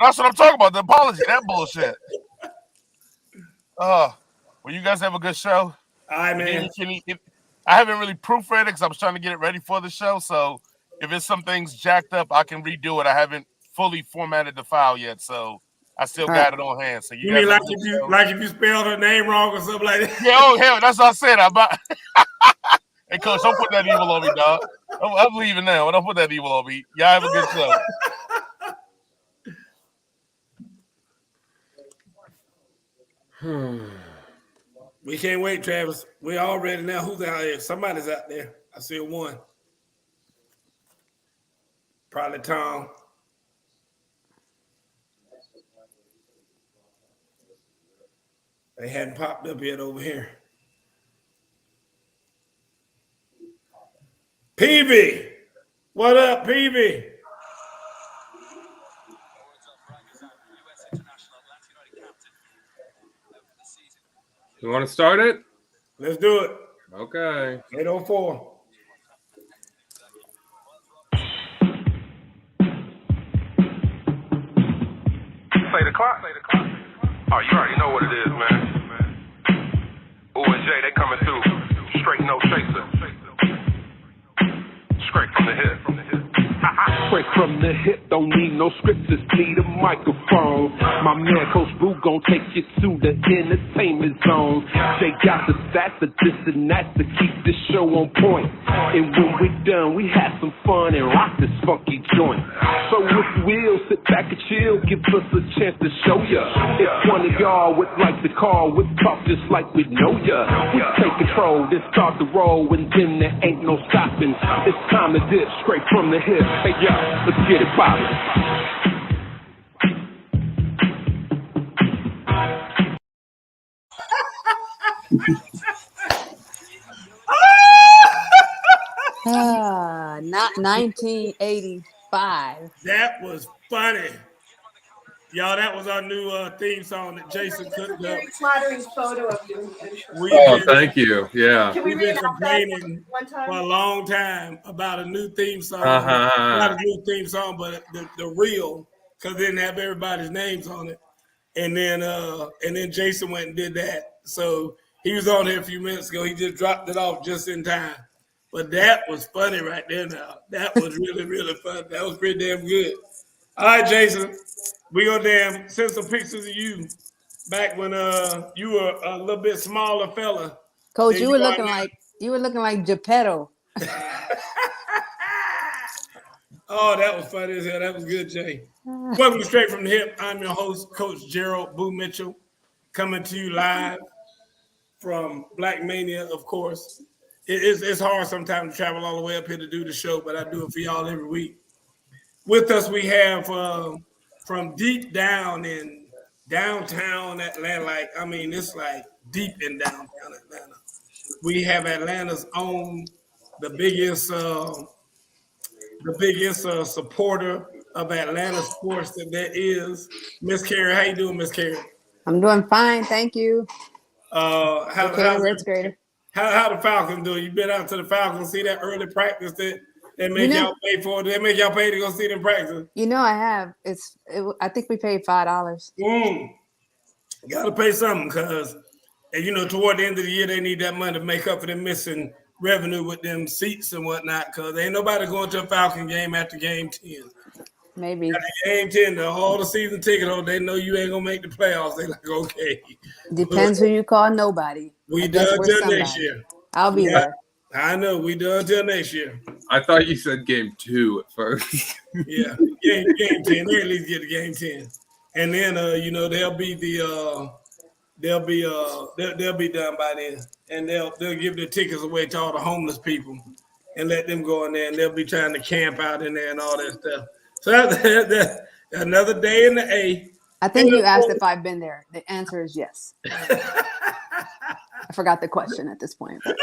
That's what I'm talking about. The apology, that bullshit. Well, you guys have a good show. All right, man. I haven't really proofread it because I was trying to get it ready for the show. So if it's some things jacked up, I can redo it. I haven't fully formatted the file yet, so I still got it on hand. So you mean like if you spelled her name wrong or something like that? Yeah, oh hell, that's what I said. Hey, coach, don't put that evil on me, dog. I'm leaving now. Don't put that evil on me. Y'all have a good show. We can't wait, Travis. We're all ready now. Who's out there? Somebody's out there. I see one. Probably Tom. They hadn't popped up yet over here. PV. What up, PV? You want to start it? Let's do it. Okay. 8:04. Play the clock. Oh, you already know what it is, man. Ooh and Jay, they coming through. Straight no chaser. Straight from the hip. Straight from the hip, don't need no script, just need a microphone. My man Coach Boo gon' take you to the entertainment zone. They got the stats, the this and that to keep this show on point. And when we're done, we have some fun and rock this funky joint. So if you will, sit back and chill, give us a chance to show ya. If one of y'all would like to call, we'll talk just like we know ya. We take control, then start the roll, and then there ain't no stopping. It's time to dip straight from the hip. Hey yo, let's get it poppin'. 1985. That was funny. Y'all, that was our new theme song that Jason cooked up. Flattering photo of you. Thank you. Yeah. We've been complaining for a long time about a new theme song. Uh-huh. Not a new theme song, but the real, because they didn't have everybody's names on it. And then Jason went and did that. So he was on here a few minutes ago. He just dropped it off just in time. But that was funny right there now. That was really, really fun. That was pretty damn good. All right, Jason. We gonna send some pictures of you back when you were a little bit smaller fella. Coach, you were looking like Geppetto. Oh, that was funny as hell. That was good, Jay. Welcome to Straight from the Hip. I'm your host, Coach Gerald Boo Mitchell, coming to you live from Black Mania, of course. It's hard sometimes to travel all the way up here to do the show, but I do it for y'all every week. With us, we have from deep down in downtown Atlanta, it's like deep in downtown Atlanta. We have Atlanta's own, the biggest supporter of Atlanta sports that there is. Miss Carrie, how you doing, Miss Carrie? I'm doing fine, thank you. How the Falcons doing? You been out to the Falcons, see that early practice that they make y'all pay for? They make y'all pay to go see them practice? I have. I think we paid $5. Got to pay something because, toward the end of the year, they need that money to make up for them missing revenue with them seats and whatnot, because ain't nobody going to a Falcon game after game 10. Maybe. After game 10, all the season ticket holders, they know you ain't going to make the playoffs. They like, okay. Depends who you call nobody. We done till next year. I'll be there. I know. We done till next year. I thought you said game 2 at first. Yeah. Game 10. They at least get to game 10. And then, they'll be done by then. And they'll give their tickets away to all the homeless people and let them go in there, and they'll be trying to camp out in there and all that stuff. So that's another day in the A. I think you asked if I've been there. The answer is yes. I forgot the question at this point. But.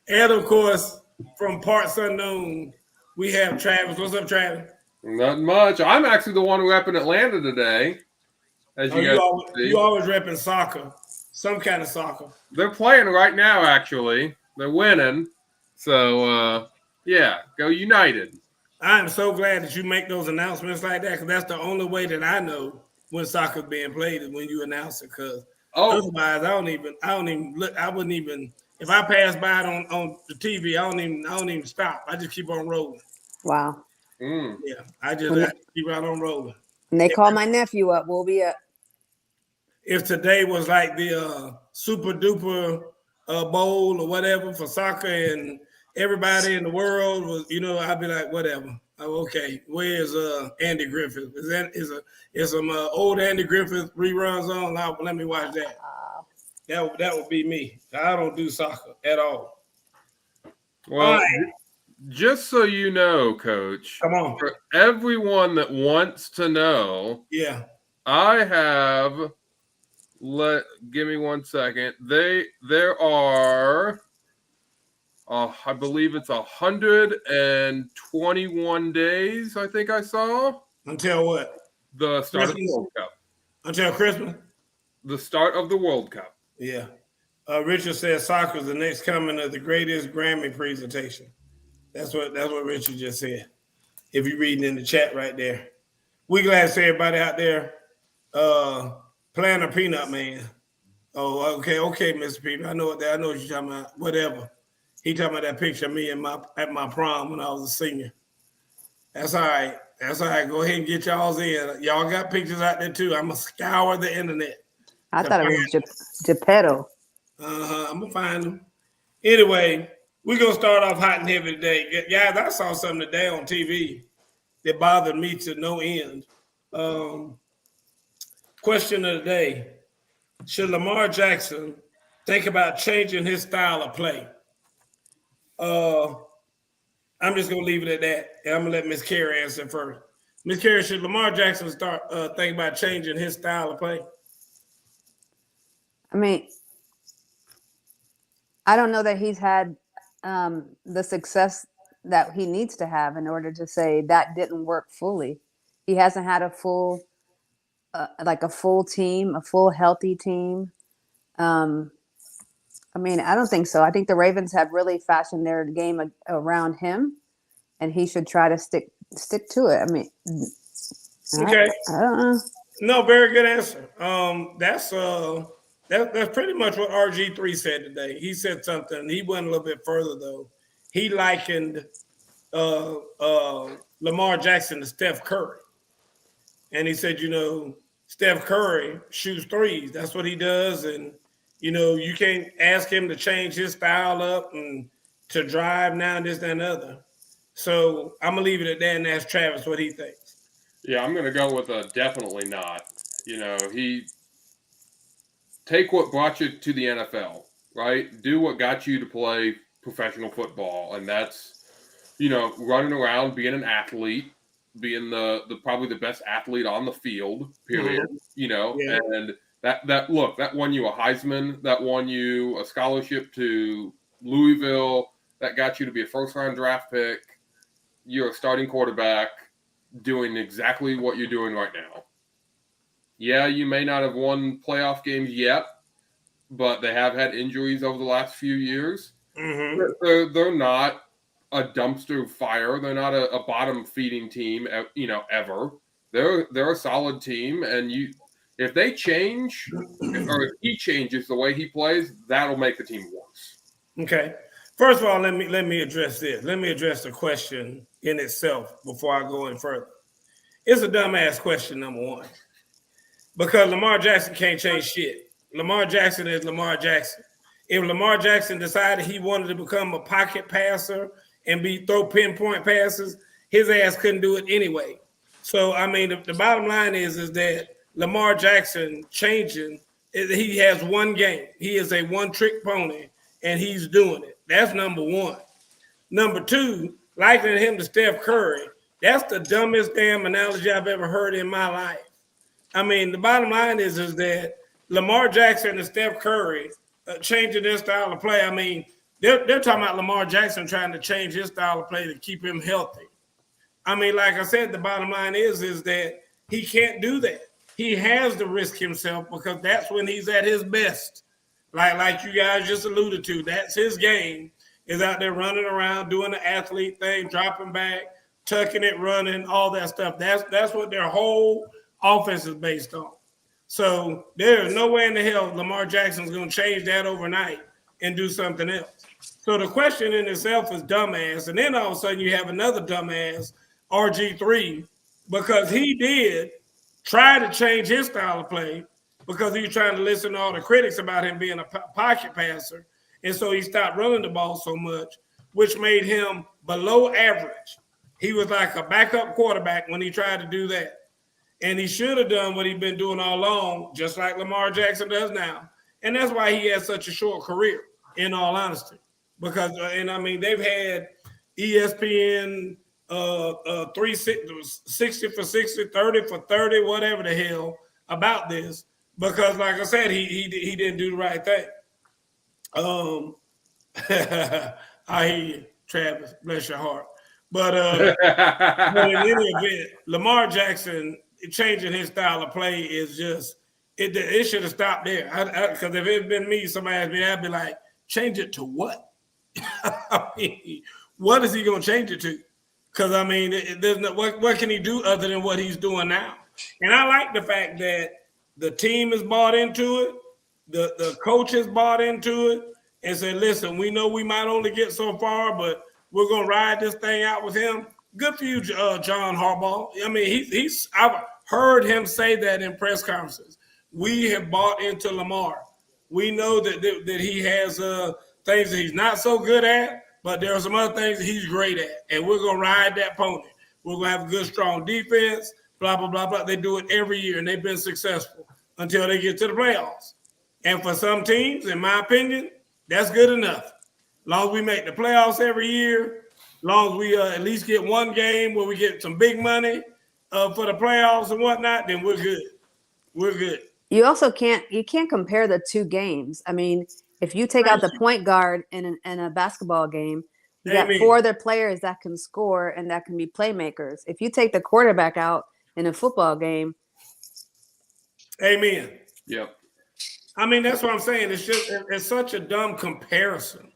And of course, from Parts Unknown, we have Travis. What's up, Travis? Not much. I'm actually the one who up in Atlanta today. As you always repping soccer, some kind of soccer. They're playing right now, actually. They're winning. So, yeah, go United. I am so glad that you make those announcements like that, because that's the only way that I know when soccer's being played is when you announce it. Because otherwise, I don't even look. I wouldn't even if I pass by it on the TV. I don't even stop. I just keep on rolling. Wow. Yeah, I keep right on rolling. When they call my nephew up, we'll be up. If today was like the super duper bowl or whatever for soccer, and everybody in the world was, I'd be like, whatever. Oh, okay, where's Andy Griffith? Is some old Andy Griffith reruns on? Now, let me watch that. That would be me. I don't do soccer at all. Well, just so you know, Coach, come on. For everyone that wants to know, yeah, I have. Give me 1 second. There are. I believe it's 121 days. I think I saw until what? The start of the World Cup. Until Christmas. The start of the World Cup. Yeah. Richard says soccer is the next coming of the greatest Grammy presentation. That's what Richard just said. If you're reading in the chat right there, we glad to see everybody out there playing a peanut man. Oh, okay, Mr. Peter. I know what you're talking about. Whatever. He talking about that picture of me at my prom when I was a senior. That's all right. Go ahead and get y'all's in. Y'all got pictures out there too. I'm gonna scour the internet. I thought it was Geppetto. I'm gonna find them. Anyway, we're gonna start off hot and heavy today. Guys, I saw something today on TV that bothered me to no end. Question of the day. Should Lamar Jackson think about changing his style of play? I'm just gonna leave it at that, and I'm gonna let Miss Carey answer first. Miss Carey, should Lamar Jackson start think about changing his style of play? I mean, I don't know that he's had the success that he needs to have in order to say that didn't work fully. He hasn't had a full team, a full healthy team. I mean, I don't think so. I think the Ravens have really fashioned their game around him, and he should try to stick to it. I mean, okay. I don't know. No, very good answer. That's pretty much what RG3 said today. He said something. He went a little bit further though. He likened Lamar Jackson to Steph Curry, and he said, Steph Curry shoots threes. That's what he does, and you can't ask him to change his style up and to drive now, this, that, and other. So I'm going to leave it at that and ask Travis what he thinks. Yeah, I'm going to go with a definitely not. He take what brought you to the NFL, right? Do what got you to play professional football. And that's, running around, being an athlete, being the probably the best athlete on the field, period. Mm-hmm. And that won you a Heisman, that won you a scholarship to Louisville, that got you to be a first-round draft pick. You're a starting quarterback doing exactly what you're doing right now. Yeah, you may not have won playoff games yet, but they have had injuries over the last few years. Mm-hmm. They're not a dumpster fire. They're not a bottom-feeding team, ever. They're a solid team, and if they change, or if he changes the way he plays, that'll make the team worse. Okay. First of all, let me address this. Let me address the question in itself before I go any further. It's a dumbass question, number one. Because Lamar Jackson can't change shit. Lamar Jackson is Lamar Jackson. If Lamar Jackson decided he wanted to become a pocket passer and throw pinpoint passes, his ass couldn't do it anyway. So, I mean, the bottom line is that Lamar Jackson changing, he has one game. He is a one-trick pony, and he's doing it. That's number one. Number two, likening him to Steph Curry, that's the dumbest damn analogy I've ever heard in my life. I mean, the bottom line is that Lamar Jackson and Steph Curry changing their style of play. I mean, they're talking about Lamar Jackson trying to change his style of play to keep him healthy. I mean, like I said, the bottom line is that he can't do that. He has to risk himself because that's when he's at his best. Like you guys just alluded to, that's his game, is out there running around, doing the athlete thing, dropping back, tucking it, running, all that stuff. That's what their whole offense is based on. So there is no way in the hell Lamar Jackson's going to change that overnight and do something else. So the question in itself is dumbass. And then all of a sudden you have another dumbass, RG3, because he did try to change his style of play because he was trying to listen to all the critics about him being a pocket passer. And so he stopped running the ball so much, which made him below average. He was like a backup quarterback when he tried to do that. And he should have done what he's been doing all along, just like Lamar Jackson does now. And that's why he has such a short career, in all honesty. Because, and I mean, they've had ESPN 60 for 60, 30 for 30, whatever the hell about this. Because, like I said, he didn't do the right thing. I hear you, Travis. Bless your heart. But in any event, Lamar Jackson changing his style of play is just it should have stopped there. Because if it had been me, somebody asked me, I'd be like, change it to what? I mean, what is he going to change it to? Because I mean, there's no, what can he do other than what he's doing now? And I like the fact that the team is bought into it, the coach is bought into it, and said, listen, we know we might only get so far, but we're going to ride this thing out with him. Good for you, John Harbaugh. I mean, I've heard him say that in press conferences. We have bought into Lamar. We know that he has things that he's not so good at, but there are some other things that he's great at, and we're going to ride that pony. We're going to have a good, strong defense, blah, blah, blah, blah. They do it every year, and they've been successful until they get to the playoffs. And for some teams, in my opinion, that's good enough. As long as we make the playoffs every year, as long as we at least get one game where we get some big money for the playoffs and whatnot, then we're good. We're good. You also can't compare the two games. I mean, if you take out the point guard in a basketball game, you got four other players that can score and that can be playmakers. If you take the quarterback out in a football game, amen. Yep. I mean, that's what I'm saying. It's such a dumb comparison.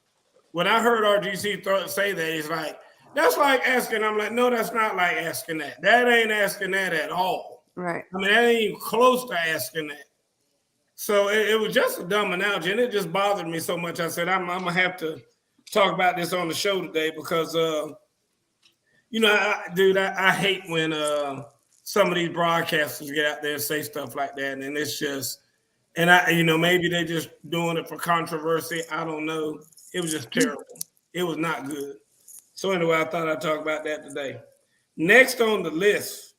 When I heard RGC say that, he's like, that's like asking. I'm like, no, that's not like asking that. That ain't asking that at all. Right. I mean, that ain't even close to asking that. So it was just a dumb analogy, and it just bothered me so much. I said, I'm going to have to talk about this on the show today because, I hate when some of these broadcasters get out there and say stuff like that, and it's just, and maybe they're just doing it for controversy. I don't know. It was just terrible. It was not good. So anyway, I thought I'd talk about that today. Next on the list,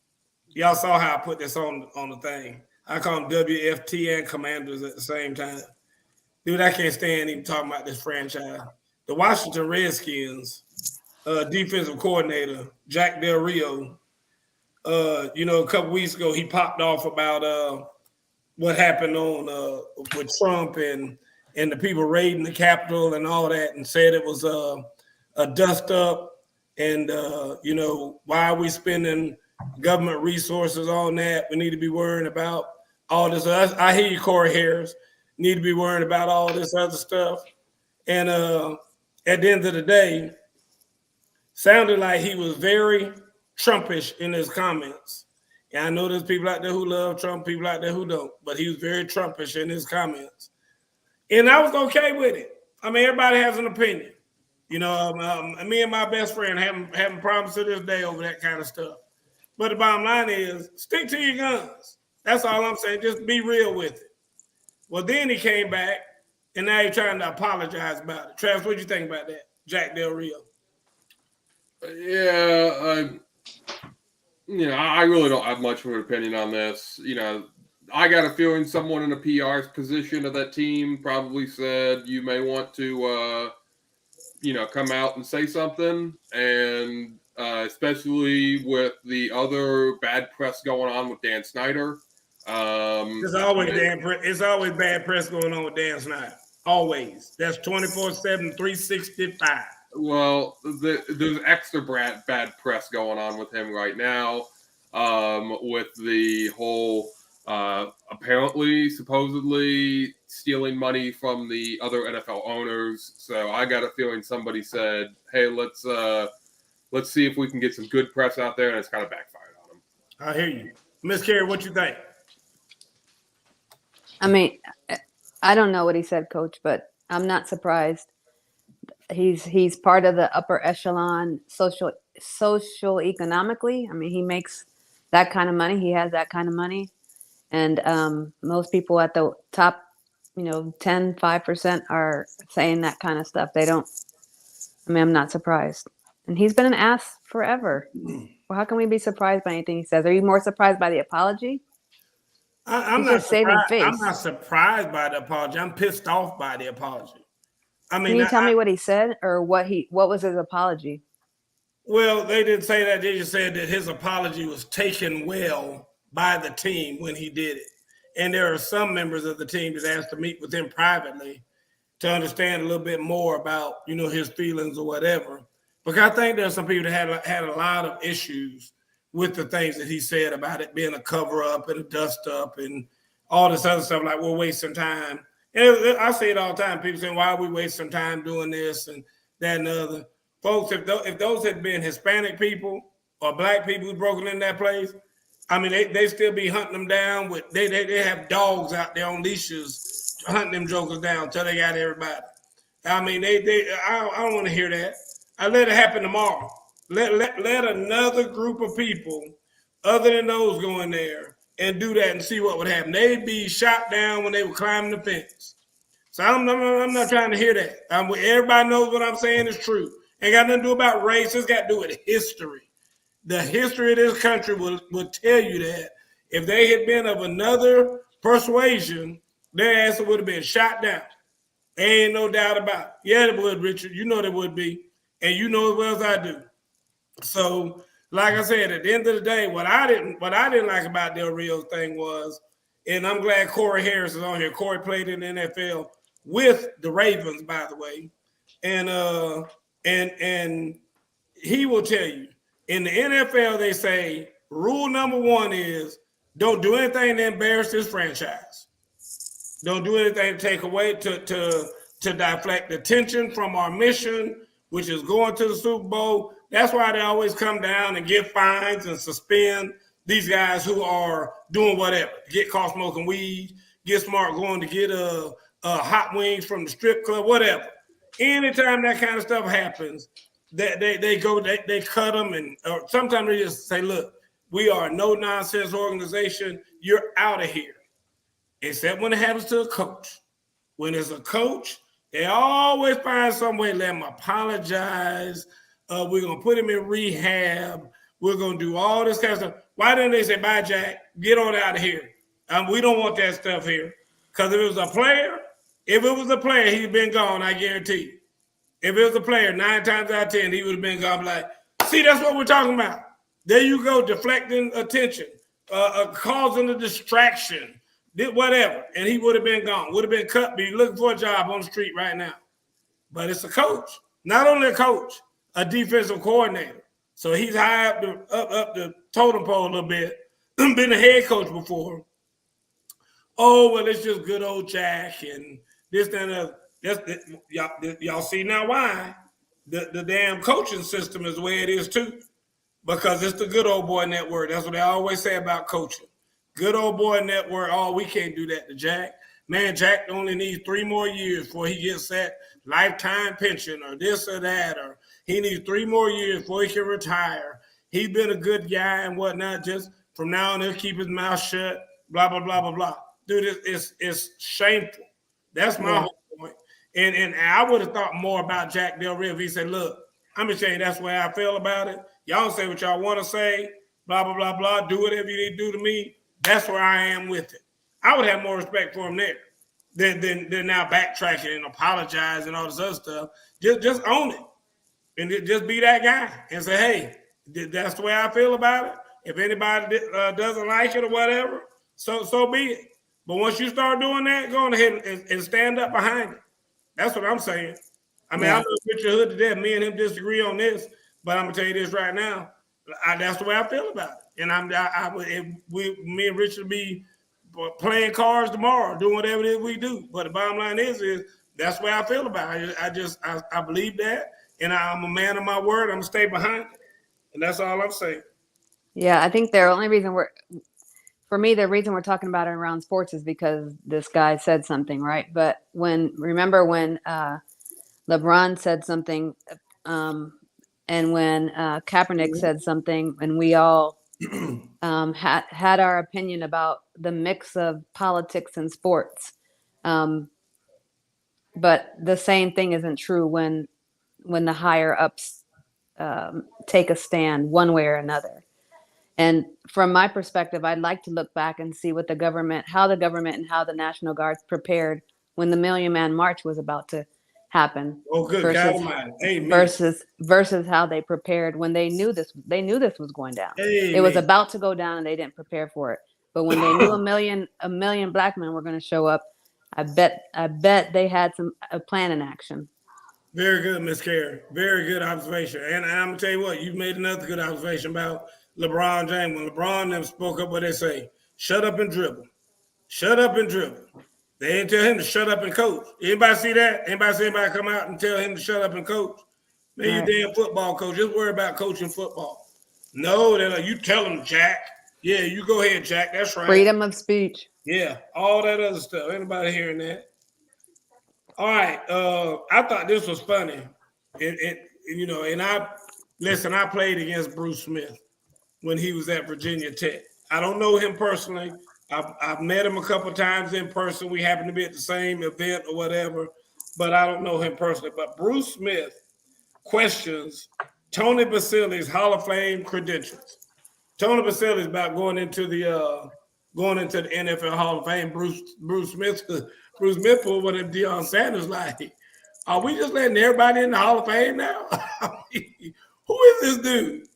y'all saw how I put this on the thing. I call them WFT and Commanders at the same time. Dude, I can't stand even talking about this franchise. The Washington Redskins defensive coordinator, Jack Del Rio, a couple weeks ago, he popped off about what happened on with Trump and the people raiding the Capitol and all that, and said it was a dust up, and why are we spending government resources on that? We need to be worrying about all this. I hear you, Corey Harris. Need to be worrying about all this other stuff. And at the end of the day, sounded like he was very Trumpish in his comments. And I know there's people out there who love Trump, people out there who don't, but he was very Trumpish in his comments. And I was okay with it. I mean, everybody has an opinion. Me and my best friend having problems to this day over that kind of stuff. But the bottom line is, stick to your guns. That's all I'm saying. Just be real with it. Well, then he came back, and now he's trying to apologize about it. Travis, what do you think about that? Jack Del Rio. Yeah, I really don't have much of an opinion on this. I got a feeling someone in a PR's position of that team probably said you may want to, come out and say something, and especially with the other bad press going on with Dan Snyder. It's always bad press going on with Dan Snyder. Always. That's 24/7, 365. Well, there's extra bad press going on with him right now, with the whole supposedly stealing money from the other NFL owners. So I got a feeling somebody said, hey, let's let's see if we can get some good press out there, and it's kind of backfired on him. I hear you. Miss Carey, what you think? I mean, I don't know what he said, Coach, but I'm not surprised. He's part of the upper echelon social economically. I mean, he makes that kind of money. He has that kind of money. And most people at the top, 5% are saying that kind of stuff. They don't, I mean, I'm not surprised. And he's been an ass forever. Well, how can we be surprised by anything he says? Are you more surprised by the apology? I'm not surprised. I'm not surprised by the apology. I'm pissed off by the apology. I mean, can you tell me what he said or what was his apology? Well, they didn't say that. They just said that his apology was taken well by the team when he did it. And there are some members of the team that asked to meet with him privately to understand a little bit more about, his feelings or whatever. Because I think there's some people that had a lot of issues with the things that he said about it being a cover up and a dust up and all this other stuff, like we're wasting time. And I say it all the time. People say, why are we wasting time doing this and that and the other? Folks, if those had been Hispanic people or black people who broken in that place, I mean, they still be hunting them down. They have dogs out there on leashes hunting them jokers down until they got everybody. I mean, I don't want to hear that. I let it happen tomorrow. Let another group of people, other than those, go in there and do that and see what would happen. They'd be shot down when they were climbing the fence. So I'm not trying to hear that. Everybody knows what I'm saying is true. Ain't got nothing to do about race. It's got to do with history. The history of this country will tell you that if they had been of another persuasion, their ass would have been shot down. Ain't no doubt about it. Yeah, it would, Richard. You know there would be. And you know as well as I do. So, like I said, at the end of the day, what I didn't like about Del Rio's thing was, and I'm glad Corey Harris is on here. Corey played in the NFL with the Ravens, by the way. And he will tell you, in the NFL, they say rule number one is don't do anything to embarrass this franchise. Don't do anything to take away to deflect attention from our mission, which is going to the Super Bowl. That's why they always come down and give fines and suspend these guys who are doing whatever. Get caught smoking weed, get smart going to get hot wings from the strip club, whatever. Anytime that kind of stuff happens, they cut them, and sometimes they just say, look, we are a no-nonsense organization. You're out of here. Except when it happens to a coach. When it's a coach, they always find some way to let him apologize. We're going to put him in rehab. We're going to do all this kind of stuff. Why didn't they say, bye, Jack, get on out of here? We don't want that stuff here. Because if it was a player, he'd been gone, I guarantee you. If it was a player, 9 times out of 10, he would have been gone. Like, see, that's what we're talking about. There you go, deflecting attention, causing a distraction, did whatever, and he would have been gone. Would have been cut, be looking for a job on the street right now. But it's a coach. Not only a coach, a defensive coordinator. So he's high up the totem pole a little bit. Been a head coach before. Oh, well, it's just good old Jack and this, that, and other. Y'all see now why the damn coaching system is the way it is too, because it's the good old boy network. That's what they always say about coaching. Good old boy network. Oh, we can't do that to Jack. Man, Jack only needs 3 more years before he gets that lifetime pension or this or that, or he needs 3 more years before he can retire. He's been a good guy and whatnot. Just from now on, he'll keep his mouth shut. Blah blah blah blah blah. Dude, it's shameful. That's my whole point. And I would have thought more about Jack Del Rio if he said, look, I'm just saying that's the way I feel about it. Y'all say what y'all want to say, blah, blah, blah, blah. Do whatever you need to do to me. That's where I am with it. I would have more respect for him there than now backtracking and apologizing and all this other stuff. Just own it. And just be that guy and say, hey, that's the way I feel about it. If anybody doesn't like it or whatever, so be it. But once you start doing that, go on ahead and stand up behind it. That's what I'm saying. I mean, I know Richard Hood to death. Me and him disagree on this, but I'm gonna tell you this right now. That's the way I feel about it. And me and Richard be playing cards tomorrow, doing whatever it is we do. But the bottom line is that's the way I feel about it. I believe that, and I'm a man of my word. I'm gonna stay behind it. And that's all I'm saying. Yeah, I think the only reason the reason we're talking about it around sports is because this guy said something, right? But remember when LeBron said something, and when Kaepernick said something, and we all had our opinion about the mix of politics and sports. But the same thing isn't true when the higher ups take a stand one way or another. And from my perspective, I'd like to look back and see how the government and how the National Guard prepared when the Million Man March was about to happen. Oh, good God Almighty. Amen. Versus how they prepared when they knew this was going down. Amen. It was about to go down and they didn't prepare for it. But when they knew a million black men were going to show up, I bet they had a plan in action. Very good, Miss Carey. Very good observation. And I'm gonna tell you what, you made another good observation about LeBron James. When LeBron them spoke up, what they say, shut up and dribble. Shut up and dribble. They didn't tell him to shut up and coach. Anybody see that? Anybody come out and tell him to shut up and coach? Man, you damn football coach. Just worry about coaching football. No, they're like, you tell him, Jack. Yeah, you go ahead, Jack. That's right. Freedom of speech. Yeah, all that other stuff. Anybody hearing that? All right. I thought this was funny. I played against Bruce Smith when he was at Virginia Tech. I don't know him personally. I've met him a couple of times in person. We happened to be at the same event or whatever, but I don't know him personally. But Bruce Smith questions Tony Basile's Hall of Fame credentials. Tony Basile is about going into the NFL Hall of Fame. Bruce Smith pulled one of Deion Sanders like, are we just letting everybody in the Hall of Fame now? Who is this dude?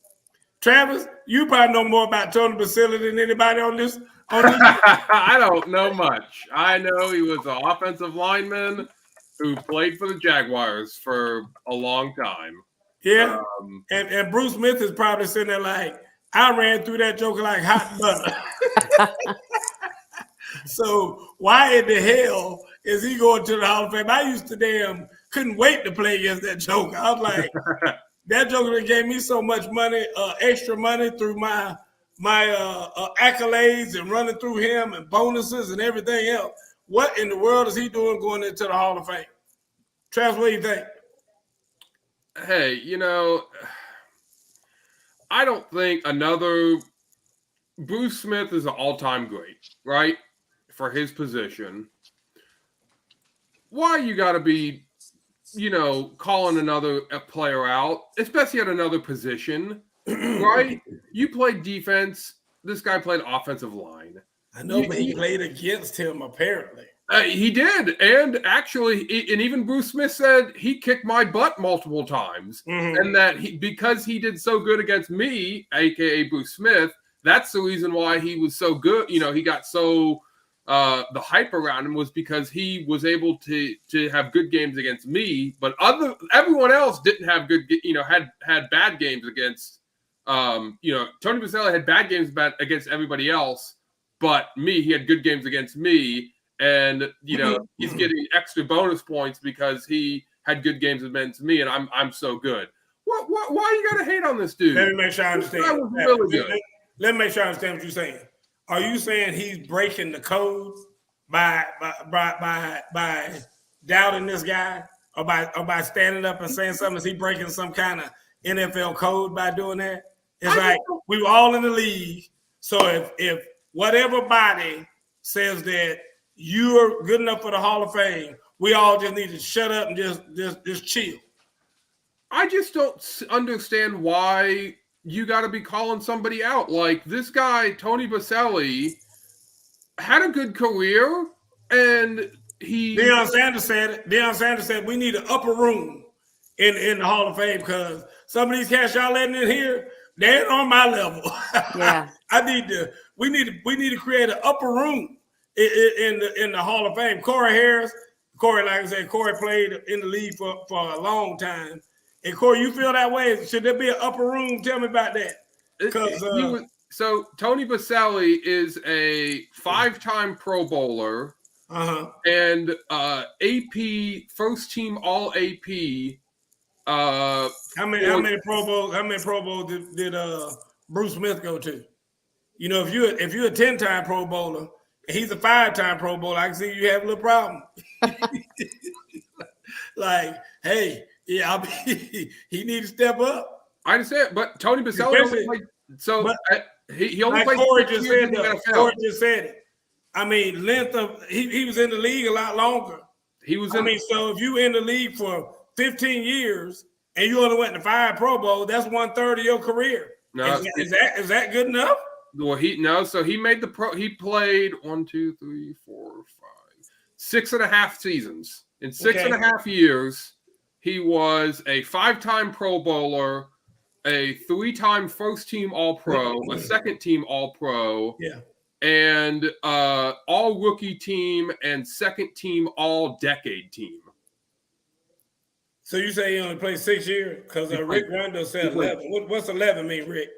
Travis, you probably know more about Tony Basile than anybody on this. I don't know much. I know he was an offensive lineman who played for the Jaguars for a long time. Yeah, and Bruce Smith is probably sitting there like, I ran through that joker like hot butter. So why in the hell is he going to the Hall of Fame? I used to couldn't wait to play against that joker. I was like, that joker gave me so much money, extra money through my accolades and running through him and bonuses and everything else. What in the world is he doing going into the Hall of Fame? Travis, what do you think? Hey, I don't think Bruce Smith is an all-time great, right? For his position. Why you got to be, calling another player out, especially at another position, right? You played defense. This guy played offensive line. I know, but he played against him, apparently. He did. And actually, and even Bruce Smith said he kicked my butt multiple times. Mm-hmm. And that because he did so good against me, a.k.a. Bruce Smith, that's the reason why he was so good. He got so the hype around him was because he was able to have good games against me, but everyone else didn't have good, had bad games against, Tony Basile had bad games against everybody else, but he had good games against me, and he's getting extra bonus points because he had good games against me, and I'm so good. Why you gotta hate on this dude? Let me make sure I understand. That was really good. Let me make sure I understand what you're saying. Are you saying he's breaking the code by doubting this guy, or by standing up and saying something? Is he breaking some kind of NFL code by doing that? It's like we were all in the league. So if whatever body says that you are good enough for the Hall of Fame, we all just need to shut up and just chill. I just don't understand why you got to be calling somebody out. Like this guy, Tony Basile, had a good career, and Deion Sanders said we need an upper room in the Hall of Fame because some of these cats y'all letting in here, they ain't on my level. Yeah, we need to create an upper room in the Hall of Fame. Corey, like I said, Corey played in the league for a long time. And Corey, you feel that way? Should there be an upper room? Tell me about that. So Tony Basile is a 5-time Pro Bowler and AP first team All AP How many Pro Bowls did Bruce Smith go to? You know, if you're a 10-time Pro Bowler and he's a 5-time Pro Bowler, I can see you have a little problem. Like, hey, yeah, he needs to step up. I understand, but Tony Baselli only played. So he only played. Corey just said that. Corey just said it. I mean, length of he was in the league a lot longer. So if you in the league for 15 years and you only went to 5 Pro Bowls, that's 1/3 of your career. No, is that good enough? Well, so he made the pro. He played 1, 2, 3, 4, 5, 6.5 seasons. In 6.5 years, he was a 5-time Pro Bowler, a 3-time first-team All-Pro, a second-team All-Pro, and All-Rookie team and second-team All-Decade team. So you say he only played 6 years? Because Rick Rondo said 11. What's 11 mean, Rick?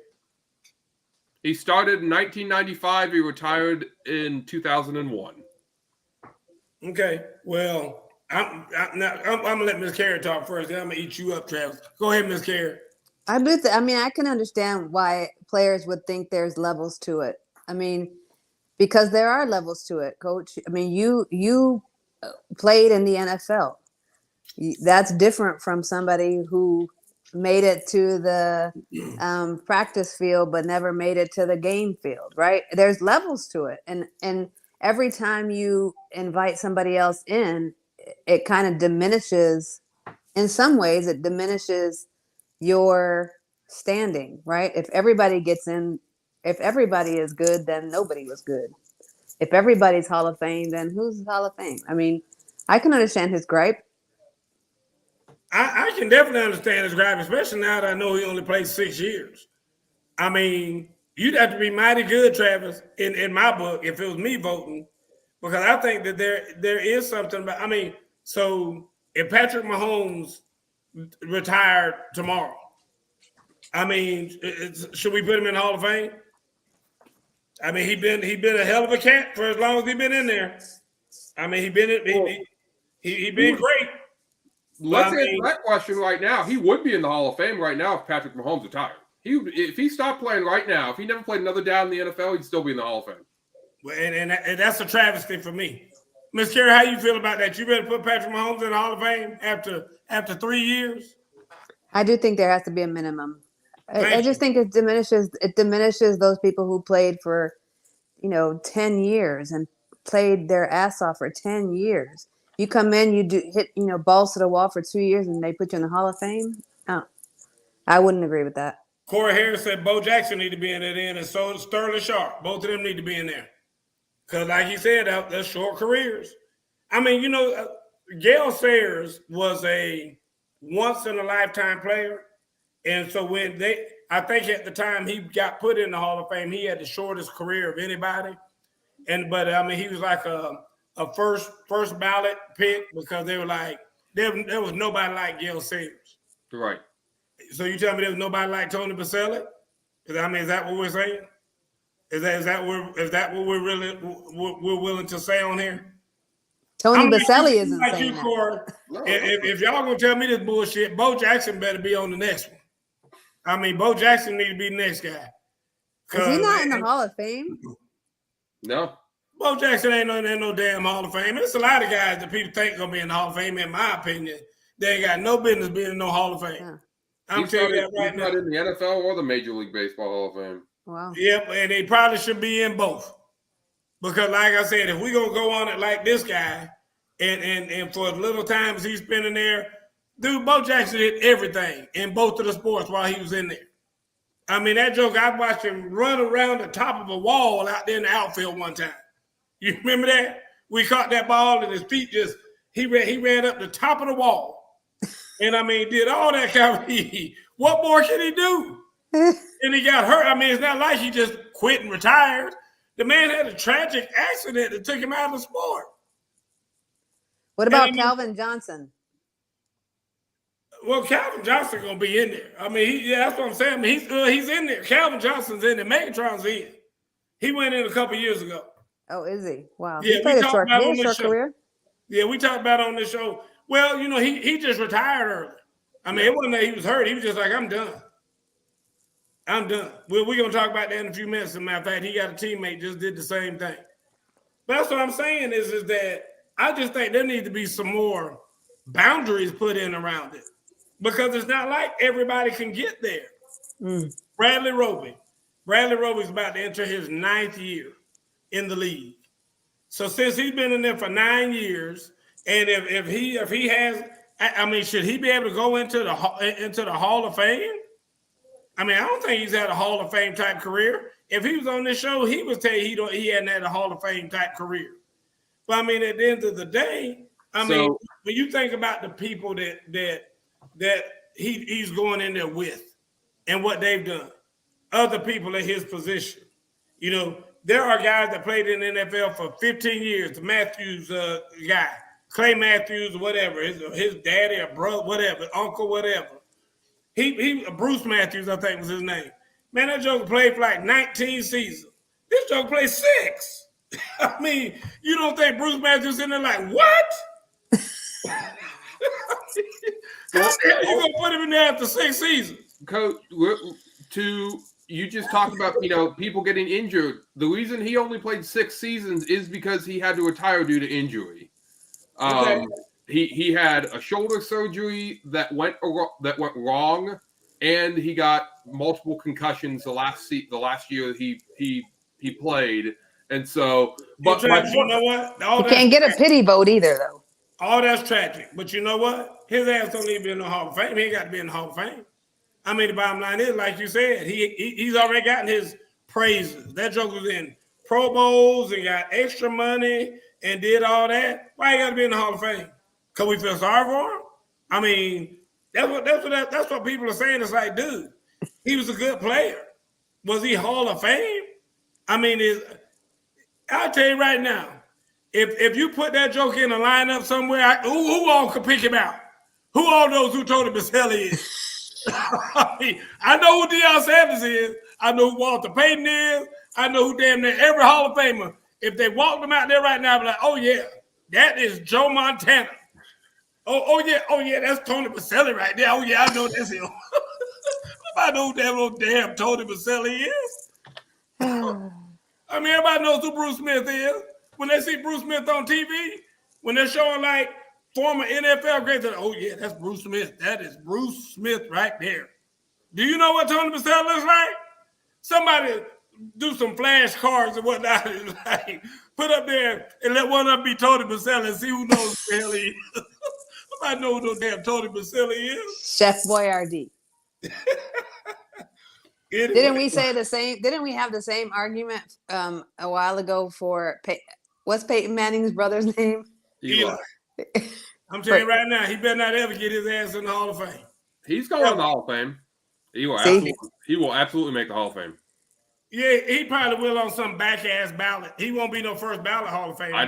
He started in 1995. He retired in 2001. Okay. Well, I'm gonna let Miss Carey talk first. Then I'm gonna eat you up, Travis. Go ahead, Miss Carey. I can understand why players would think there's levels to it. I mean, because there are levels to it, Coach. I mean, you played in the NFL. That's different from somebody who made it to the practice field but never made it to the game field, right? There's levels to it, and every time you invite somebody else in, it kind of diminishes. In some ways, it diminishes your standing, right? If everybody gets in, if everybody is good, then nobody was good. If everybody's Hall of Fame, then who's Hall of Fame? I mean, I can understand his gripe. I can definitely understand his gripe, especially now that I know he only played 6 years. I mean, you'd have to be mighty good, Travis, in my book, if it was me voting, because I think that there is something about. I mean, so if Patrick Mahomes retired tomorrow, I mean, should we put him in the Hall of Fame? I mean, he been a hell of a cat for as long as he's been in there. I mean, he been great. Let's answer that question right now. He would be in the Hall of Fame right now if Patrick Mahomes retired. If he stopped playing right now, if he never played another down in the NFL, he'd still be in the Hall of Fame. Well, and that's a travesty for me. Ms. Carey, how you feel about that? You better put Patrick Mahomes in the Hall of Fame after 3 years? I do think there has to be a minimum. I just think it diminishes those people who played for, 10 years and played their ass off for 10 years. You come in, you do hit, balls to the wall for 2 years, and they put you in the Hall of Fame. Oh, I wouldn't agree with that. Corey Harris said Bo Jackson need to be in it, and so does Sterling Sharp. Both of them need to be in there. Because like he said, they're short careers. I mean, Gale Sayers was a once-in-a-lifetime player. And so I think at the time he got put in the Hall of Fame, he had the shortest career of anybody. But I mean, he was like a first ballot pick because they were like, there was nobody like Gale Sayers. Right. So you tell me there was nobody like Tony Baselli? Is that what we're saying? Is that what we're willing to say on here? Tony Baselli isn't saying that. If y'all gonna tell me this bullshit, Bo Jackson better be on the next one. I mean, Bo Jackson need to be the next guy. Is he not in the Hall of Fame? No. Bo Jackson ain't no damn Hall of Fame. There's a lot of guys that people think gonna be in the Hall of Fame. In my opinion, they ain't got no business being in no Hall of Fame. Yeah. I'm telling you that right now. He's not in the NFL or the Major League Baseball Hall of Fame. Wow. Yep, and they probably should be in both. Because like I said, if we're gonna go on it like this guy, and for as little time as he's been in there, dude, Bo Jackson did everything in both of the sports while he was in there. I mean, that joke, I watched him run around the top of a wall out there in the outfield one time. You remember that? We caught that ball and his feet he ran up the top of the wall. And I mean, did all that kind of what more can he do? And he got hurt. I mean, it's not like he just quit and retired. The man had a tragic accident that took him out of the sport. What about Calvin Johnson? Well, Calvin Johnson gonna be in there. I mean, that's what I'm saying. I mean, he's in there. Calvin Johnson's in there. Megatron's in. He went in a couple years ago. Oh, is he? Wow. Yeah, he played a short career. Yeah, we talked about it on this show. Well, he just retired early. I mean, it wasn't that he was hurt. He was just like, I'm done. I'm done. We're going to talk about that in a few minutes. As a matter of fact, he got a teammate just did the same thing. But that's what I'm saying is that I just think there needs to be some more boundaries put in around it because it's not like everybody can get there. Bradley Roby is about to enter his 9th year in the league. So since he's been in there for 9 years, and if he has, I mean, should he be able to go into the Hall of Fame? I mean, I don't think he's had a Hall of Fame type career. If he was on this show, he would tell you he hadn't had a Hall of Fame type career. But I mean, at the end of the day, mean, when you think about the people that he's going in there with and what they've done, other people in his position, you know, there are guys that played in the NFL for 15 years. The Matthews guy, Clay Matthews, whatever, his daddy or brother, whatever, uncle, whatever. He Bruce Matthews, I think was his name. Man, that joker played for like 19 seasons. This joker played 6. I mean, you don't think Bruce Matthews in there like, what? How the hell you gonna put him in there after 6 seasons? Coach, you just talked about, you know, people getting injured. The reason he only played 6 seasons is because he had to retire due to injury. Okay. He had a shoulder surgery that went wrong, and he got multiple concussions the last year he played. And so, but you know what? You can't get a pity vote either, though. All that's tragic. But you know what? His ass don't need to be in the Hall of Fame. He ain't got to be in the Hall of Fame. I mean, the bottom line is, like you said, he's already gotten his praises. That joke was in Pro Bowls and got extra money and did all that. Why he got to be in the Hall of Fame? Because we feel sorry for him? I mean, that's what people are saying. It's like, dude, he was a good player. Was he Hall of Fame? I mean, I'll tell you right now, if you put that joke in a lineup somewhere, who all could pick him out? Who all knows who Tony Baselli is? I mean, I know who Deion Sanders is. I know who Walter Payton is. I know who damn near every Hall of Famer. If they walked them out there right now, I'd be like, oh, yeah, that is Joe Montana. Oh yeah, that's Tony Baselli right there. Oh, yeah, I know that's him. I know who damn Tony Baselli is. I mean, everybody knows who Bruce Smith is. When they see Bruce Smith on TV, when they're showing like former NFL greats, they're like, oh yeah, that's Bruce Smith. That is Bruce Smith right there. Do you know what Tony Baselli looks like? Somebody do some flashcards and whatnot. Like, put up there and let one of them be Tony Baselli and see who knows who the hell he is. Somebody know who no damn Tony Baselli is. Chef Boyardee. Didn't we say the same? Didn't we have the same argument a while ago for what's Peyton Manning's brother's name? Eli. I'm telling you right now, he better not ever get his ass in the Hall of Fame. He's going to the Hall of Fame. He will absolutely make the Hall of Fame. Yeah, he probably will on some back-ass ballot. He won't be no first ballot Hall of Fame. I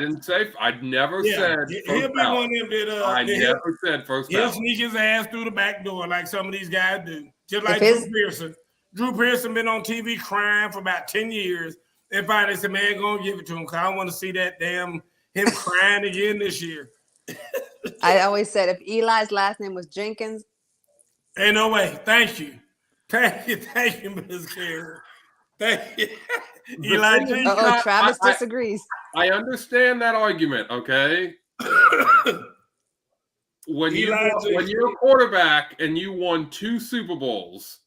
never said he'll be one of them that I never said first ballot. He'll sneak his ass through the back door like some of these guys do. Just like Drew Pearson. Drew Pearson been on TV crying for about 10 years. And finally said, man, go and give it to him because I want to see that damn him crying again this year. I always said if Eli's last name was Jenkins. Ain't no way. Thank you. Thank you, Ms. Carey. Thank you. Eli Jenkins. Travis disagrees. I understand that argument, okay? When you're a quarterback and you won 2 Super Bowls,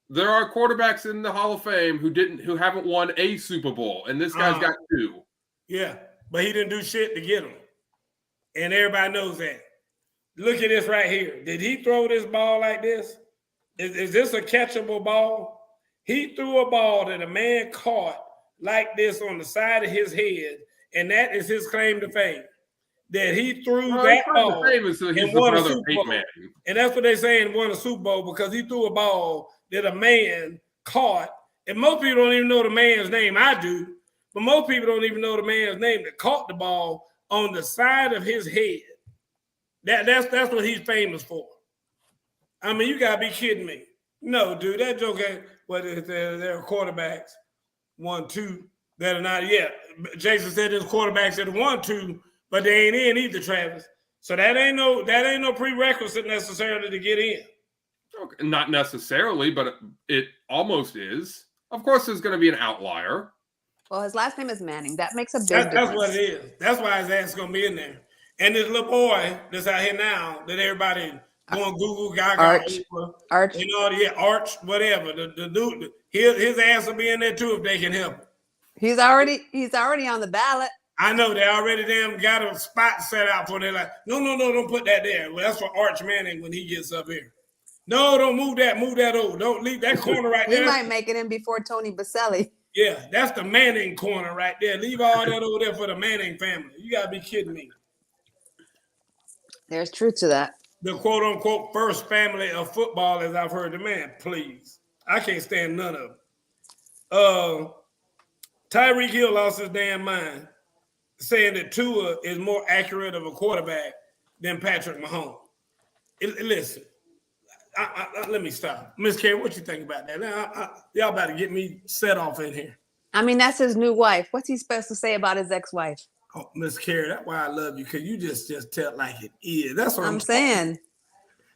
there are quarterbacks in the Hall of Fame who haven't won a Super Bowl, and this guy's got 2. Yeah, but he didn't do shit to get them, and everybody knows that. Look at this right here. Did he throw this ball like this? Is this a catchable ball? He threw a ball that a man caught like this on the side of his head, and that is his claim to fame. That he threw that ball and won a Super Bowl. And that's what they say and won a Super Bowl because he threw a ball that a man caught. And most people don't even know the man's name. I do. But most people don't even know the man's name that caught the ball on the side of his head. That's what he's famous for. I mean, you got to be kidding me. No, dude, that joke ain't what there are quarterbacks, 1, 2, that are not yet. Jason said there's quarterbacks that have won 2, but they ain't in either, Travis. So that ain't no prerequisite necessarily to get in. Okay, not necessarily, but it almost is. Of course, there's going to be an outlier. Well, his last name is Manning. That makes a big difference. That's what it is. That's why his ass is going to be in there. And this little boy that's out here now that everybody going Google Gaga Arch. you know, Arch, whatever. The dude, his ass will be in there too if they can help him. He's already on the ballot. I know they already damn got a spot set out for. They're like, no, don't put that there. Well, that's for Arch Manning when he gets up here. No, don't move that over. Don't leave that corner right there. He might make it in before Tony Baselli. Yeah, that's the Manning corner right there. Leave all that over there for the Manning family. You gotta be kidding me. There's truth to that. The quote-unquote first family of football, as I've heard the man, please. I can't stand none of them. Tyreek Hill lost his damn mind saying that Tua is more accurate of a quarterback than Patrick Mahomes. Listen, let me stop. Miss Carey, what you think about that? Y'all about to get me set off in here. I mean, that's his new wife. What's he supposed to say about his ex-wife? Oh, Miss Carey, that's why I love you, because you just tell it like it is. That's what I'm saying.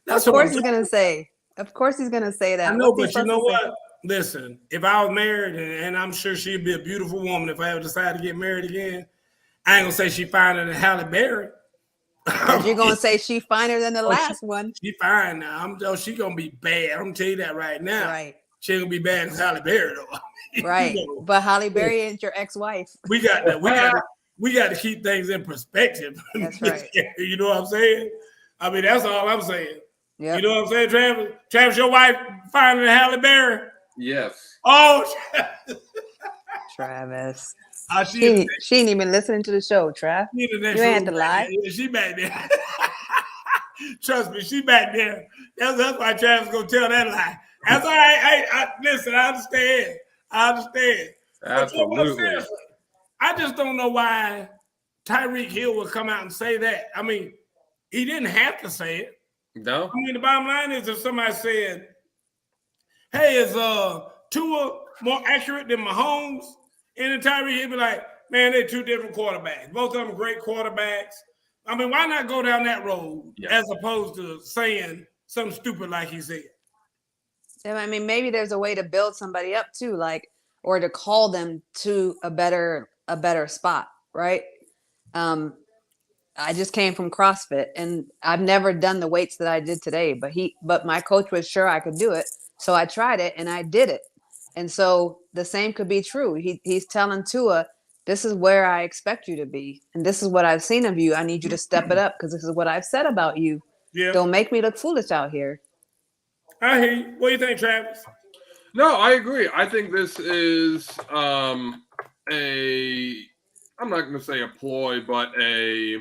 That's of course he's going to say. Of course he's going to say that. I know, but you know what? Listen, if I was married, and I'm sure she'd be a beautiful woman if I ever decide to get married again, I ain't going to say she finer than Halle Berry. But you're going to say she finer than the last one. She fine now. She going to be bad. I'm going to tell you that right now. Right. She ain't going to be bad as Halle Berry, though. Right. You know, but Halle Berry ain't your ex-wife. We got to keep things in perspective. That's right. You know what I'm saying? I mean, that's all I'm saying. Yep. You know what I'm saying, Travis? Travis, your wife finer than Halle Berry? Yes. Oh, Travis. She ain't even listening to the show, Trav. You ain't have to lie. She back there. Trust me, she back there. That's why Travis gonna tell that lie. That's all right. Listen, I understand. Absolutely. I just don't know why Tyreek Hill would come out and say that. I mean, he didn't have to say it. No. I mean, the bottom line is if somebody said, hey, is Tua more accurate than Mahomes? And then Tyreek, he'd be like, man, they're two different quarterbacks. Both of them great quarterbacks. I mean, why not go down that road as opposed to saying something stupid like he said? I mean, maybe there's a way to build somebody up too, like, or to call them to a better spot, right? I just came from CrossFit and I've never done the weights that I did today, but my coach was sure I could do it. So I tried it and I did it. And so the same could be true. He's telling Tua, this is where I expect you to be. And this is what I've seen of you. I need you to step it up because this is what I've said about you. Yeah. Don't make me look foolish out here. I hear you. What do you think, Travis? No, I agree. I think this is I'm not going to say a ploy, but a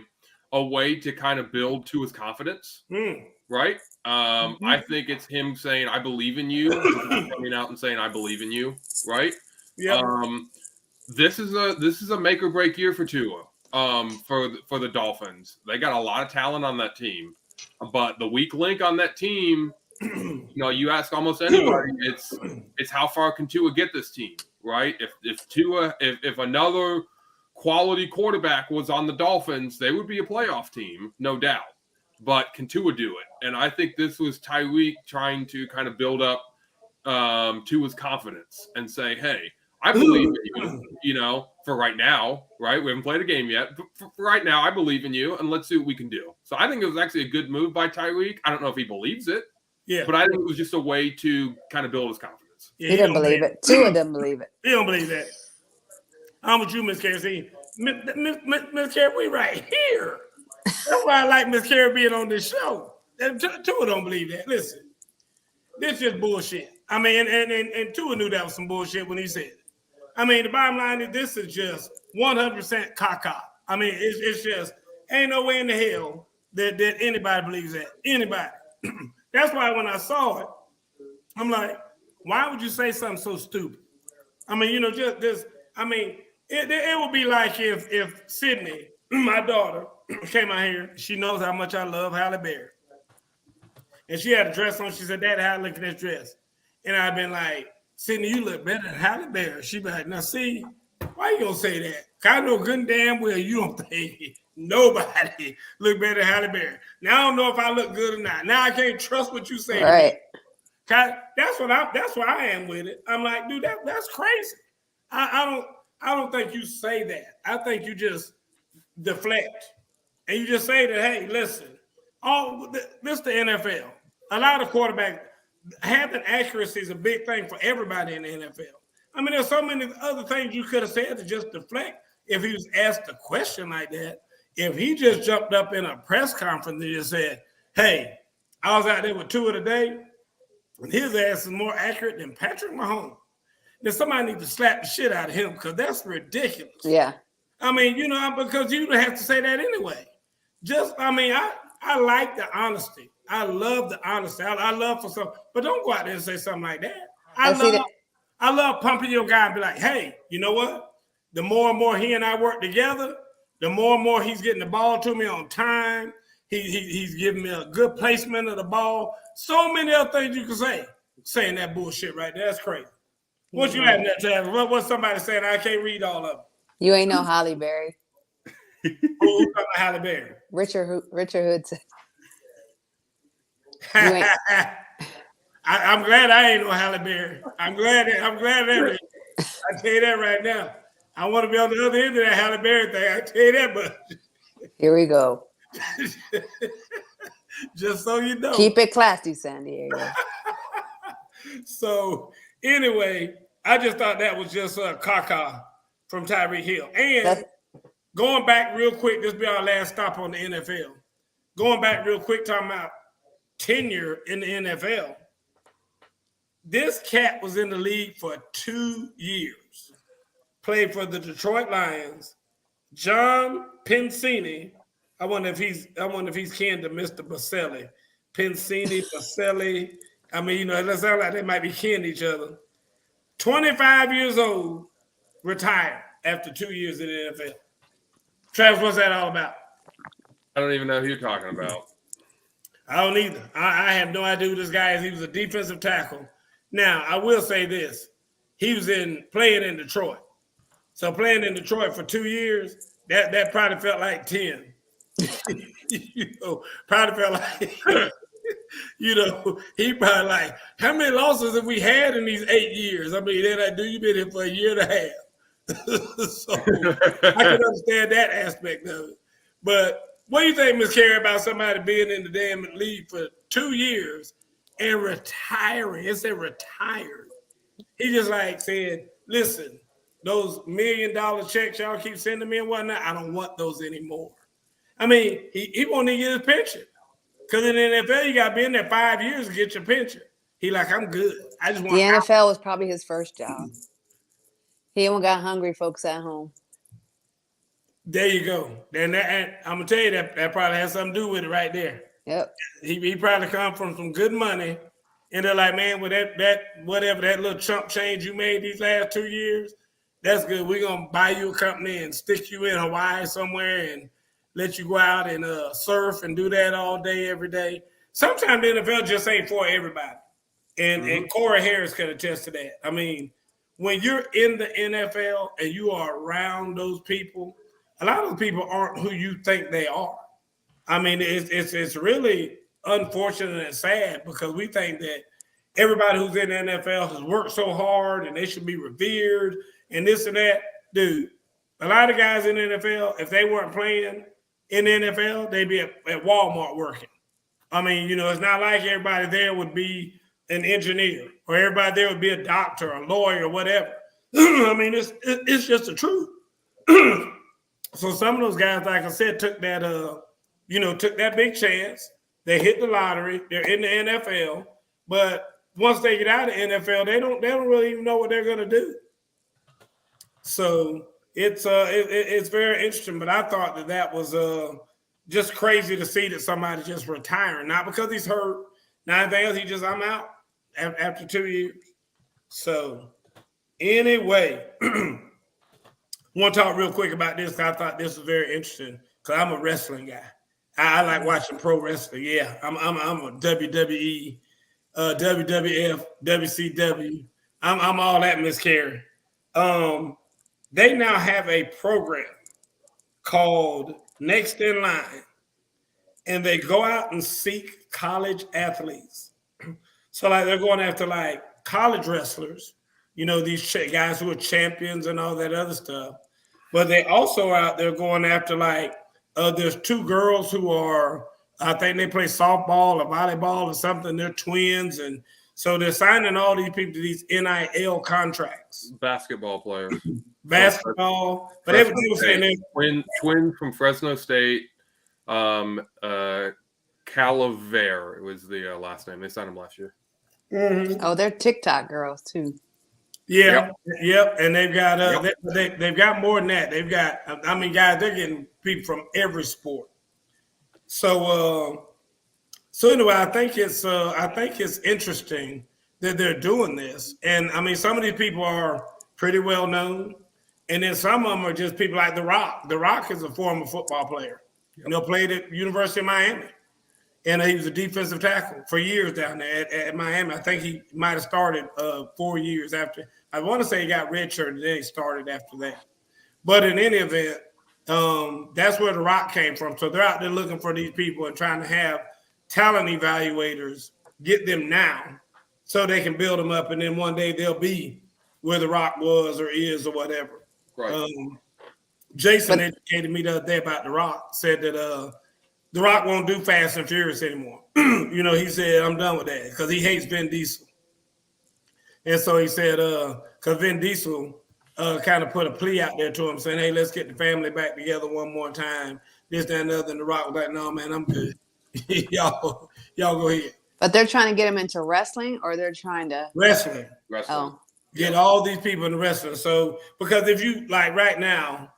way to kind of build Tua's confidence, right? I think it's him saying, I believe in you, coming out and saying, I believe in you, right? Yeah. This is a make or break year for Tua, for the Dolphins. They got a lot of talent on that team, but the weak link on that team, you ask almost anybody, it's how far can Tua get this team, right? If another quality quarterback was on the Dolphins, they would be a playoff team, no doubt. But can Tua do it? And I think this was Tyreek trying to kind of build up Tua's confidence and say, hey, I believe in you, for right now, right? We haven't played a game yet. But for right now, I believe in you, and let's see what we can do. So I think it was actually a good move by Tyreek. I don't know if he believes it, but I think it was just a way to kind of build his confidence. Yeah, he didn't believe it. Tua didn't believe it. He don't believe that. I'm with you, Miss Carey. Miss Carey, we right here. That's why I like Miss Carey being on this show. Tua don't believe that. Listen, this is bullshit. I mean, and Tua knew that was some bullshit when he said it. I mean, the bottom line is this is just 100% caca. I mean, it's just ain't no way in the hell that anybody believes that. Anybody. That's why when I saw it, I'm like, why would you say something so stupid? I mean, just this. I mean, it would be like if Sydney, my daughter, came out here. She knows how much I love Halle Berry. And she had a dress on. She said, Daddy, how I look in this dress? And I've been like, Sydney, you look better than Halle Berry. She be like, now see, why you gonna say that? I know good and damn well you don't think Nobody look better than Halle Berry. Now I don't know if I look good or not. Now I can't trust what you say to me. That's where I am with it. I'm like, dude, that's crazy. I don't think you say that. I think you just deflect. And you just say that, hey, listen, this is the NFL. A lot of quarterbacks, having accuracy is a big thing for everybody in the NFL. I mean, there's so many other things you could have said to just deflect if he was asked a question like that. If he just jumped up in a press conference and just said, hey, I was out there with 2 of the day, and his ass is more accurate than Patrick Mahomes, then somebody needs to slap the shit out of him because that's ridiculous. Yeah. I mean, because you have to say that anyway. I like the honesty. I love the honesty. I love for some, but don't go out there and say something like that. I love pumping your guy and be like, hey, you know what? The more and more he and I work together, the more and more he's getting the ball to me on time. He's giving me a good placement of the ball. So many other things you can say. Saying that bullshit right there. That's crazy. What you laughing at, Travis? What's somebody saying? I can't read all of them. You ain't no Halle Berry. Who's talking about Halle Berry? Richard Hood said. I'm glad I ain't no Halle Berry. I'm glad that I tell you that right now. I want to be on the other end of that Halle Berry thing. I tell you that, but here we go. Just so you know. Keep it classy, San Diego. So anyway, I just thought that was just a caca from Tyreek Hill. And going back real quick, this will be our last stop on the NFL. Going back real quick, talking about tenure in the NFL. This cat was in the league for 2 years. Played for the Detroit Lions. John Pensini. I wonder if he's kin to Mr. Baselli. Pensini, Baselli. I mean, it sounds like they might be kin to each other. 25 years old, retired after 2 years in the NFL. Travis, what's that all about? I don't even know who you're talking about. I don't either. I have no idea who this guy is. He was a defensive tackle. Now, I will say this. He was playing in Detroit. So playing in Detroit for 2 years, that probably felt like 10. Probably felt like, he probably like, how many losses have we had in these 8 years? I mean, you've been here for a year and a half. So I can understand that aspect of it. But what do you think, Ms. Carey, about somebody being in the damn league for 2 years and retiring? It said retired. He just like said, listen, those $1 million checks y'all keep sending me and whatnot, I don't want those anymore. I mean, he won't even get his pension. Because in the NFL, you got to be in there 5 years to get your pension. He like, I'm good. I just want the NFL was probably his first job. He even got hungry folks at home. There you go. Then I'm gonna tell you that probably has something to do with it right there. Yep. He probably come from some good money, and they're like, man, with that little chump change you made these last 2 years, that's good. We're gonna buy you a company and stick you in Hawaii somewhere and let you go out and surf and do that all day, every day. Sometimes the NFL just ain't for everybody. And Corey Harris can attest to that. I mean, when you're in the NFL and you are around those people, a lot of those people aren't who you think they are. I mean, it's really unfortunate and sad because we think that everybody who's in the NFL has worked so hard and they should be revered and this and that. Dude, a lot of guys in the NFL, if they weren't playing in the NFL, they'd be at Walmart working. I mean, it's not like everybody there would be an engineer or everybody there would be a doctor, a lawyer, or whatever. I mean, it's just the truth. So some of those guys, like I said, took that big chance. They hit the lottery. They're in the NFL, but once they get out of the NFL, they don't really even know what they're gonna do. So it's very interesting. But I thought that was just crazy to see that somebody just retiring, not because he's hurt, not anything else. He just I'm out after 2 years. So anyway. I want to talk real quick about this. I thought this was very interesting because I'm a wrestling guy. I like watching pro wrestling. Yeah, I'm a WWE, WWF, WCW. I'm all that, Miss Carey. They now have a program called Next in Line, and they go out and seek college athletes. So like they're going after like college wrestlers, these guys who are champions and all that other stuff. But they also are out there going after like there's 2 girls who are, I think they play softball or volleyball or something. They're twins, and so they're signing all these people to these NIL contracts. Basketball players. Basketball, but everything was saying twins from Fresno State. Calaver, it was the last name. They signed him last year. Mm-hmm. Oh, they're TikTok girls too. Yeah, yep. And they've got they've got more than that. They've got, I mean, guys, they're getting people from every sport. So anyway, I think it's interesting that they're doing this. And I mean, some of these people are pretty well known, and then some of them are just people like The Rock. The Rock is a former football player. Played at University of Miami. And he was a defensive tackle for years down there at Miami. I think he might have started 4 years after. I want to say he got redshirted, and then he started after that. But in any event, that's where The Rock came from. So they're out there looking for these people and trying to have talent evaluators get them now so they can build them up. And then one day they'll be where The Rock was or is or whatever. Right. Jason educated me the other day about The Rock, said that The Rock won't do Fast and Furious anymore. He said, I'm done with that because he hates Vin Diesel. And so he said, because Vin Diesel kind of put a plea out there to him saying, hey, let's get the family back together one more time. This, that, and the other. And The Rock was like, no, man, I'm good. y'all go ahead. But they're trying to get him into wrestling, or they're trying to Wrestling. Oh. Get all these people in the wrestling. So, because if you, like right now,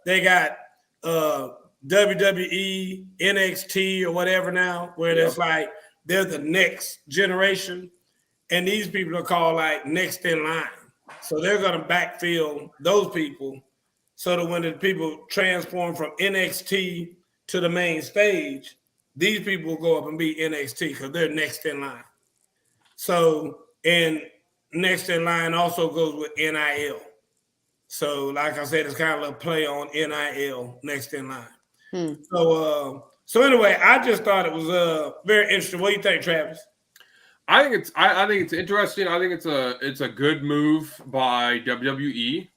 they got WWE, NXT, or whatever now, where it's like they're the next generation, and these people are called like next in line. So they're going to backfill those people so that when the people transform from NXT to the main stage, these people will go up and be NXT because they're next in line. So, and next in line also goes with NIL. So, like I said, it's kind of a play on NIL, next in line. So anyway, I just thought it was very interesting. What do you think, Travis? I think it's interesting. I think it's a good move by WWE.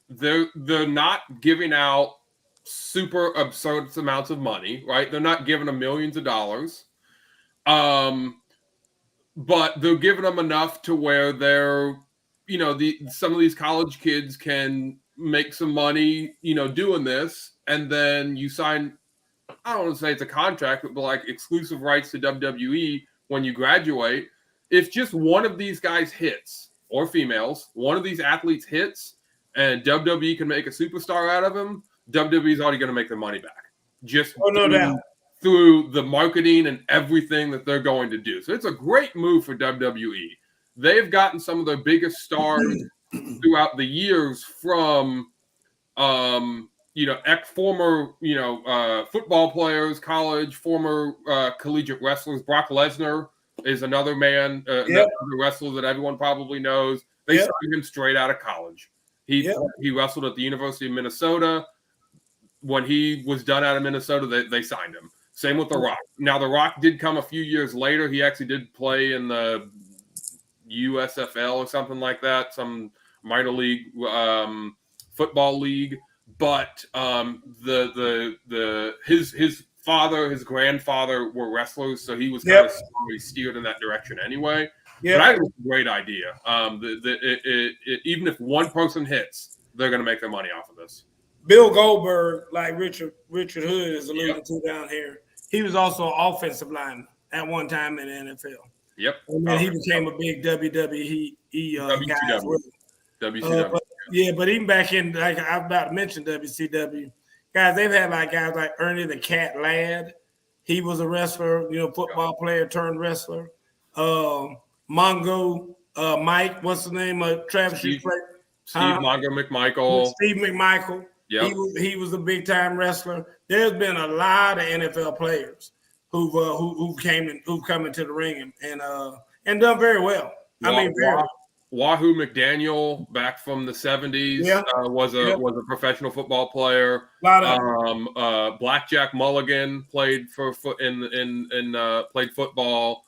They're not giving out super absurd amounts of money, right? They're not giving them millions of dollars. But they're giving them enough to where they're, some of these college kids can make some money, doing this, and then you sign, I don't want to say it's a contract, but like exclusive rights to WWE when you graduate. If just one of these guys hits, or females, one of these athletes hits, and WWE can make a superstar out of him, WWE's already going to make their money back. No doubt. Through the marketing and everything that they're going to do. So it's a great move for WWE. They've gotten some of their biggest stars throughout the years from, former, football players, college, former collegiate wrestlers. Brock Lesnar is another man, another wrestler that everyone probably knows. They signed him straight out of college. He wrestled at the University of Minnesota. When he was done out of Minnesota, they signed him. Same with The Rock. Now, The Rock did come a few years later. He actually did play in the USFL or something like that, some minor league football league. But his father, his grandfather were wrestlers, so he was kind of steered in that direction anyway. But I think it's a great idea. Even if one person hits, they're going to make their money off of this. Bill Goldberg, like Richard Hood is alluding to down here, he was also an offensive lineman at one time in the NFL. Yep. And then he became a big WWE guy. WCW. But even back in, like I was about to mention WCW, guys, they've had guys like Ernie the Cat Ladd. He was a wrestler, football player turned wrestler. Mongo Mike, what's the name of Travis? Steve Mongo McMichael. Steve McMichael. Yep. He was a big time wrestler. There's been a lot of NFL players who've come into the ring and done very well. Very well. Wahoo McDaniel back from the 70s was a professional football player. Blackjack Mulligan played played football.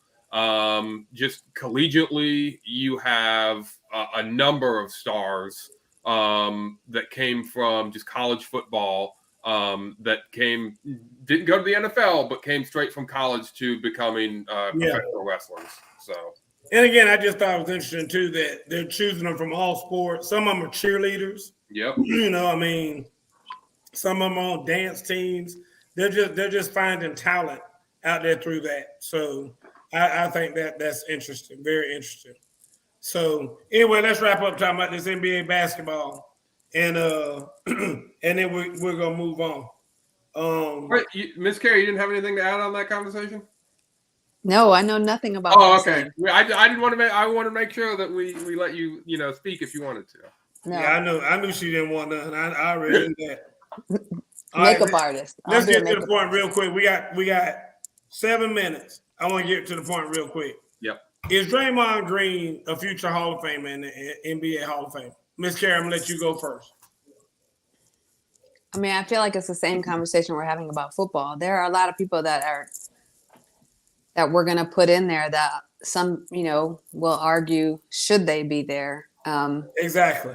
Just collegiatly, you have a number of stars that came from just college football that didn't go to the NFL, but came straight from college to becoming professional wrestlers. So. And again, I just thought it was interesting too that they're choosing them from all sports. Some of them are cheerleaders. Yep. I mean, some of them on dance teams. They're just finding talent out there through that. So I think that's interesting, very interesting. So anyway, let's wrap up talking about this NBA basketball, and and then we're gonna move on. Right, Miss Carey, you didn't have anything to add on that conversation? No, I know nothing about. Oh, okay. I didn't want to. I want to make sure that we let you speak if you wanted to. No. Yeah, I knew she didn't want nothing. I already knew that. Makeup artist. Let's get to the point real quick. We got 7 minutes. I want to get to the point real quick. Yep. Is Draymond Green a future Hall of Famer in the NBA Hall of Fame? Miss Carey, I'm gonna let you go first. I mean, I feel like it's the same conversation we're having about football. There are a lot of people that we're going to put in there that some, will argue, should they be there? Exactly.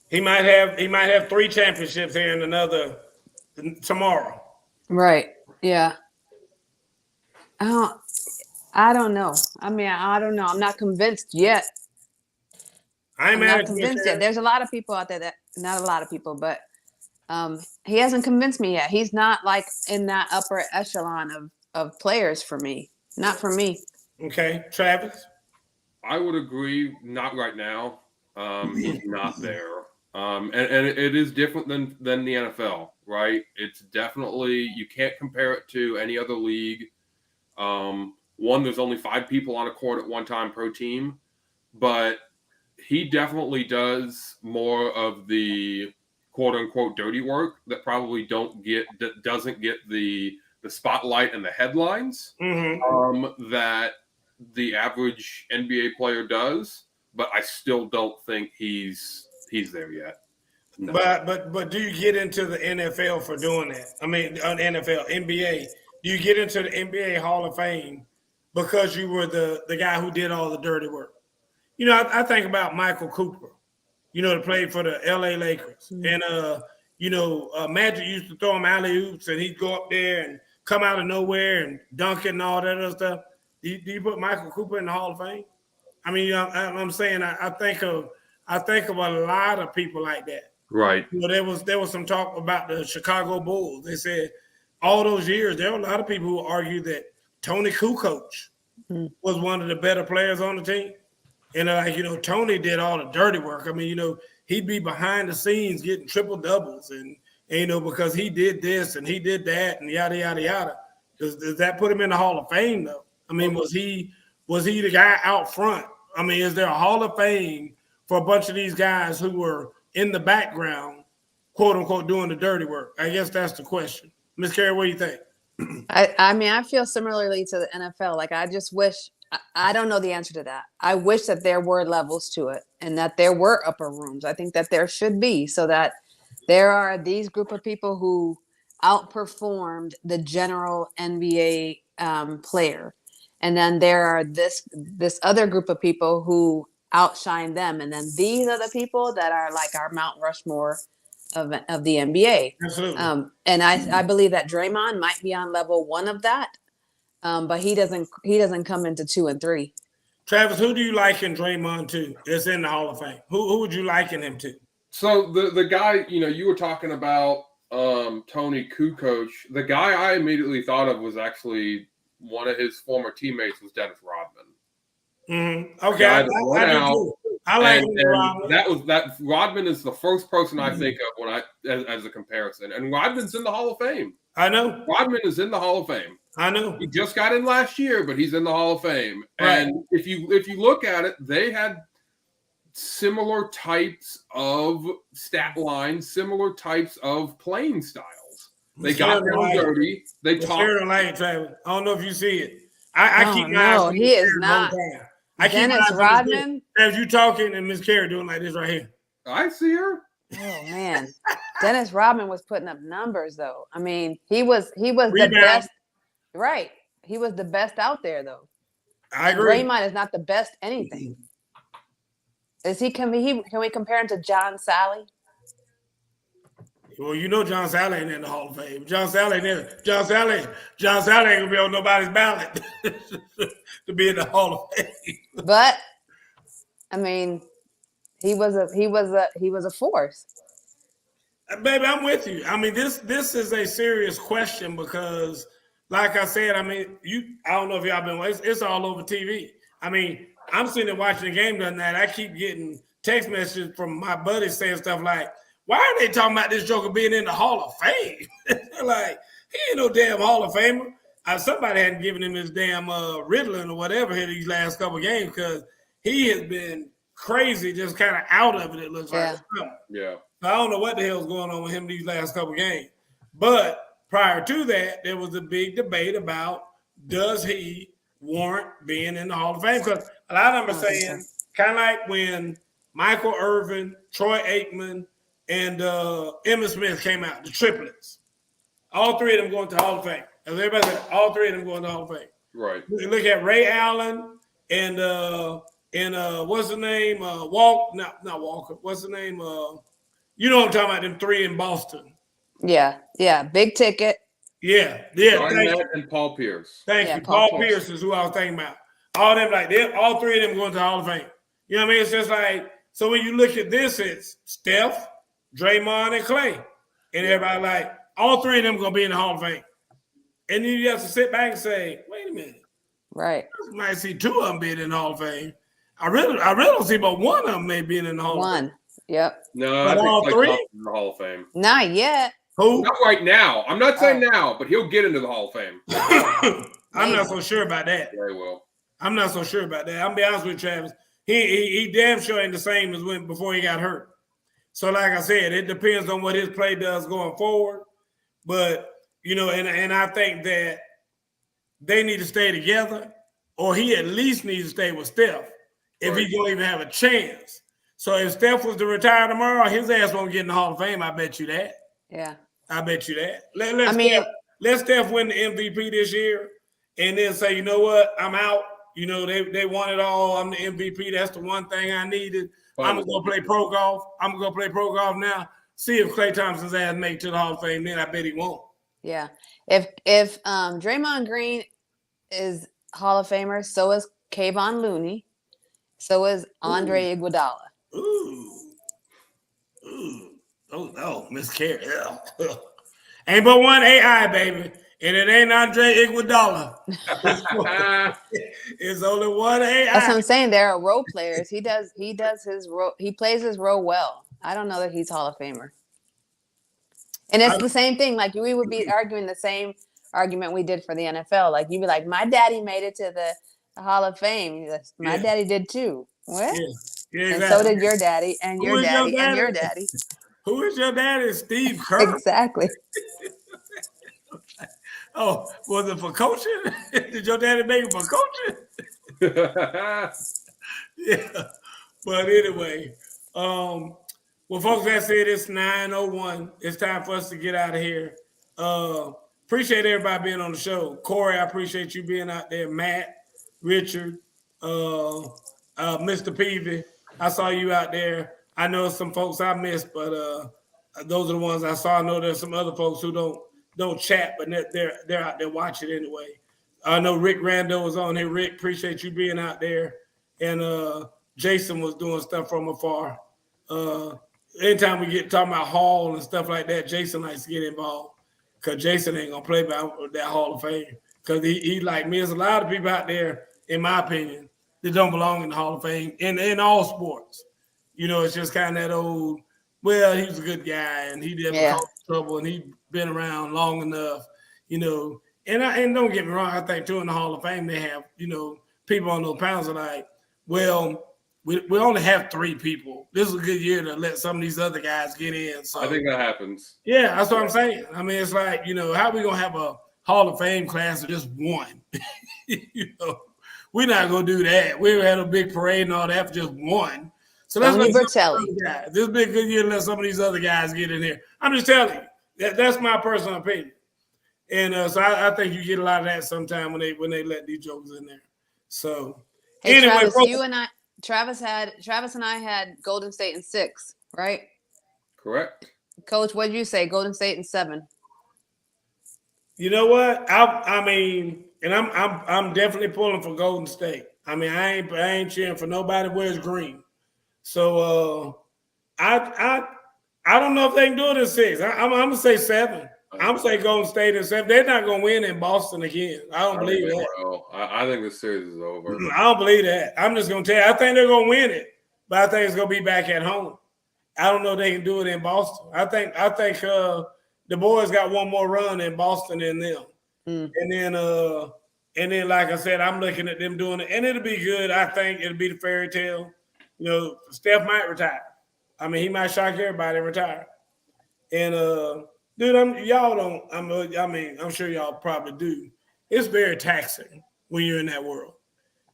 He might have 3 championships here in tomorrow. Right. Yeah. I don't know. I mean, I don't know. I'm not convinced yet. I'm not convinced yet. There's a lot of people out there not a lot of people, but he hasn't convinced me yet. He's not like in that upper echelon of players for me. Not for me. Okay. Travis? I would agree. Not right now. He's not there. And it is different than the NFL, right? It's definitely, you can't compare it to any other league. One, there's only 5 people on a court at one time per team, but he definitely does more of the quote unquote dirty work that probably doesn't get the spotlight and the headlines that the average NBA player does. But I still don't think he's there yet. No. But do you get into the NFL for doing that? I mean, NFL, NBA. Do you get into the NBA Hall of Fame because you were the guy who did all the dirty work? I think about Michael Cooper, that played for the LA Lakers. Mm-hmm. And, Magic used to throw him alley-oops and he'd go up there and come out of nowhere and dunk it and all that other stuff. Do you put Michael Cooper in the Hall of Fame? I mean, I'm saying I think of a lot of people like that. Right. There was some talk about the Chicago Bulls. They said all those years, there were a lot of people who argued that Tony Kukoc was one of the better players on the team. And Tony did all the dirty work. I mean, he'd be behind the scenes getting triple doubles and because he did this and he did that and yada, yada, yada. Does that put him in the Hall of Fame though? I mean, was he the guy out front? I mean, is there a Hall of Fame for a bunch of these guys who were in the background, quote unquote, doing the dirty work? I guess that's the question. Ms. Carey, what do you think? I mean, I feel similarly to the NFL. Like, I just wish, I don't know the answer to that. I wish that there were levels to it and that there were upper rooms. I think that there should be, so that there are these group of people who outperformed the general NBA player. And then there are this other group of people who outshine them. And then these are the people that are like our Mount Rushmore of the NBA. Absolutely. And I believe that Draymond might be on level 1 of that. But he doesn't come into 2 and 3. Travis, who do you liken Draymond to that's in the Hall of Fame? Who would you liken him to? So the guy, you were talking about Tony Kukoc. The guy I immediately thought of was actually one of his former teammates was Dennis Rodman. Mm-hmm. Okay, I like Rodman. That Rodman is the first person I think of when as a comparison. And Rodman's in the Hall of Fame. I know. Rodman is in the Hall of Fame. I know. He just got in last year, but he's in the Hall of Fame. Right. And if you look at it, they had similar types of stat lines, similar types of playing styles. They got down dirty. They talked. Travis. I don't know if you see it. I keep my eyes on he is the whole not. time. I Dennis keep my eyes Rodman. as you talking and Miss Carey doing like this right here. I see her. Oh man, Dennis Rodman was putting up numbers though. I mean, he was Rebound. the best. Right, he was the best out there though. I agree. Draymond is not the best anything. Is he? Can we compare him to John Sally? Well, you know John Sally ain't in the Hall of Fame. John Sally ain't gonna be on nobody's ballot to be in the Hall of Fame. But I mean, he was a force. Baby, I'm with you. I mean, this is a serious question because, like I said, I mean, I don't know if y'all been. It's all over TV. I mean, I'm sitting there watching the game the other night. I keep getting text messages from my buddies saying stuff like, "Why are they talking about this Joker being in the Hall of Fame?" Like, he ain't no damn Hall of Famer. Somebody hadn't given him his damn Ritalin or whatever here these last couple of games because he has been crazy, just kind of out of it. It looks like. Yeah. I don't know what the hell's going on with him these last couple of games. But prior to that, there was a big debate about does he warrant being in the Hall of Fame? Because a lot of them are saying, kind of like when Michael Irvin, Troy Aikman, and Emmitt Smith came out, the triplets. All three of them going to the Hall of Fame. As everybody said, all three of them going to the Hall of Fame. Right. You look at Ray Allen and what's the name? Not Walker. What's the name? You know what I'm talking about, them three in Boston. Yeah. Big ticket. Yeah. And Paul Pierce. Thank you. Paul Pierce is who I was thinking about. All them all three of them going to the Hall of Fame. You know what I mean? It's just like, so when you look at this, it's Steph, Draymond, and Clay. And everybody like, all three of them going to be in the Hall of Fame. And then you have to sit back and say, wait a minute. Right. I might see two of them being in the Hall of Fame. I really don't see but one of them may be in the Hall of Fame. Yep. No, but I think all Clay three Thompson's in the Hall of Fame. Not yet. Who? Not right now. I'm not saying now, but he'll get into the Hall of Fame. I'm not so sure about that. Very well. I'm not so sure about that. I'm gonna be honest with you, Travis. He damn sure ain't the same as before he got hurt. So, like I said, it depends on what his play does going forward. But and I think that they need to stay together, or he at least needs to stay with Steph if he's gonna even have a chance. So if Steph was to retire tomorrow, his ass won't get in the Hall of Fame. I bet you that. Yeah. I bet you that. Let Steph win the MVP this year and then say, you know what, I'm out. They won it all. I'm the MVP. That's the one thing I needed. I'm going to go play pro golf. I'm going to go play pro golf now. See if Klay Thompson's ass make it to the Hall of Fame. Then I bet he won't. Yeah. If Draymond Green is Hall of Famer, so is Kayvon Looney. So is Andre Iguodala. Ooh. Oh, no, Miss Carey. Ain't but one AI, baby. And it ain't Andre Iguodala. It's only one AI. That's what I'm saying. There are role players. He does his role. He plays his role well. I don't know that he's Hall of Famer. And it's the same thing. Like, we would be arguing the same argument we did for the NFL. Like, you'd be like, my daddy made it to the Hall of Fame. My daddy did too. What? Yeah, exactly. And so did your daddy, and your daddy, and your daddy. Who is your daddy? Steve Kerr. Exactly. Oh, was it for coaching? Did your daddy make it for coaching? Yeah. But anyway, well, folks, that's it. It's 9:01. It's time for us to get out of here. Appreciate everybody being on the show. Corey, I appreciate you being out there. Matt, Richard, Mr. Peavy, I saw you out there. I know some folks I missed, but those are the ones I saw. I know there's some other folks who don't chat, but they're out there watching anyway. I know Rick Rando was on here. Rick, appreciate you being out there. And Jason was doing stuff from afar. Anytime we get talking about Hall and stuff like that, Jason likes to get involved because Jason ain't going to play by that Hall of Fame because he like me. There's a lot of people out there, in my opinion, that don't belong in the Hall of Fame in all sports. It's just kind of that old, well, he was a good guy and he didn't cause trouble and he'd been around long enough, And don't get me wrong, I think too in the Hall of Fame they have, people on those panels are like, well, we only have 3 people. This is a good year to let some of these other guys get in. So I think that happens. Yeah, that's what I'm saying. I mean, it's like, how are we gonna have a Hall of Fame class of just one. We're not gonna do that. We had a big parade and all that for just one. So let's let this be a good year to let some of these other guys get in here. I'm just telling you, that's my personal opinion. And so I think you get a lot of that sometime when they let these jokers in there. So hey, anyway, Travis, Travis and I had Golden State in 6, right? Correct. Coach, what did you say? Golden State in 7. You know what? I mean, and I'm definitely pulling for Golden State. I mean, I ain't cheering for nobody that wears green. So I don't know if they can do it in 6. I'm gonna say 7. I'm gonna say Golden State in 7. They're not gonna win in Boston again. I don't believe that. I think the series is over. I don't believe that. I'm just gonna tell you, I think they're gonna win it, but I think it's gonna be back at home. I don't know if they can do it in Boston. I think the boys got one more run in Boston than them. And then like I said, I'm looking at them doing it, and it'll be good. I think it'll be the fairy tale. Steph might retire. I mean, he might shock everybody and retire. And dude, I'm sure y'all probably do. It's very taxing when you're in that world.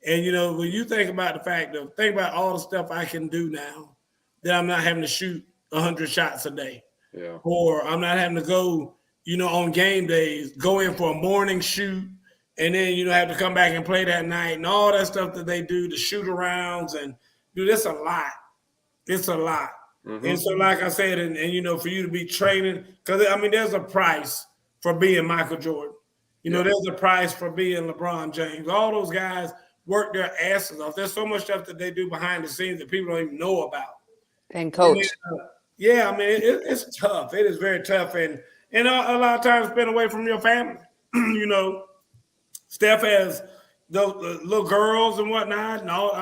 And when you think about think about all the stuff I can do now that I'm not having to shoot 100 shots a day. Yeah. Or I'm not having to go, on game days, go in for a morning shoot, and then have to come back and play that night, and all that stuff that they do, the shoot arounds, and dude, it's a lot. It's a lot. Mm-hmm. And so, like I said, and for you to be training, because there's a price for being Michael Jordan. There's a price for being LeBron James. All those guys work their asses off. There's so much stuff that they do behind the scenes that people don't even know about. And coach. It's tough. It is very tough, and a lot of times spent away from your family. Steph has the little girls and whatnot, and all.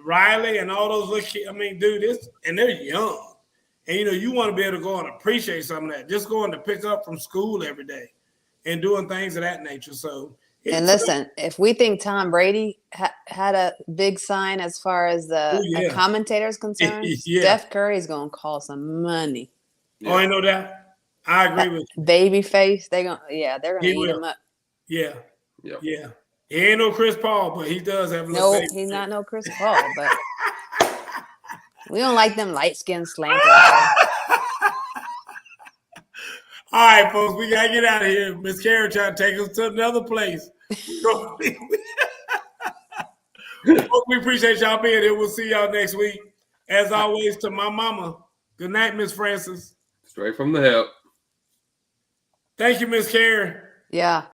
Riley and all those little kids. Dude, and they're young, and you want to be able to go and appreciate some of that. Just going to pick up from school every day, and doing things of that nature. So. And listen, if we think Tom Brady had a big sign as far as the commentator's concerned, Steph Curry's going to call some money. Yeah. Oh, I know that. I agree with you. Babyface, they're going to eat him up. Yeah. Yep. Yeah. He ain't no Chris Paul, but he does have a little baby. He's not no Chris Paul, but we don't like them light-skinned slanted. All right, folks, we got to get out of here. Miss Karen trying to take us to another place. We appreciate y'all being here. We'll see y'all next week. As always, to my mama, good night, Miss Francis. Straight from the hip. Thank you, Miss Karen. Yeah.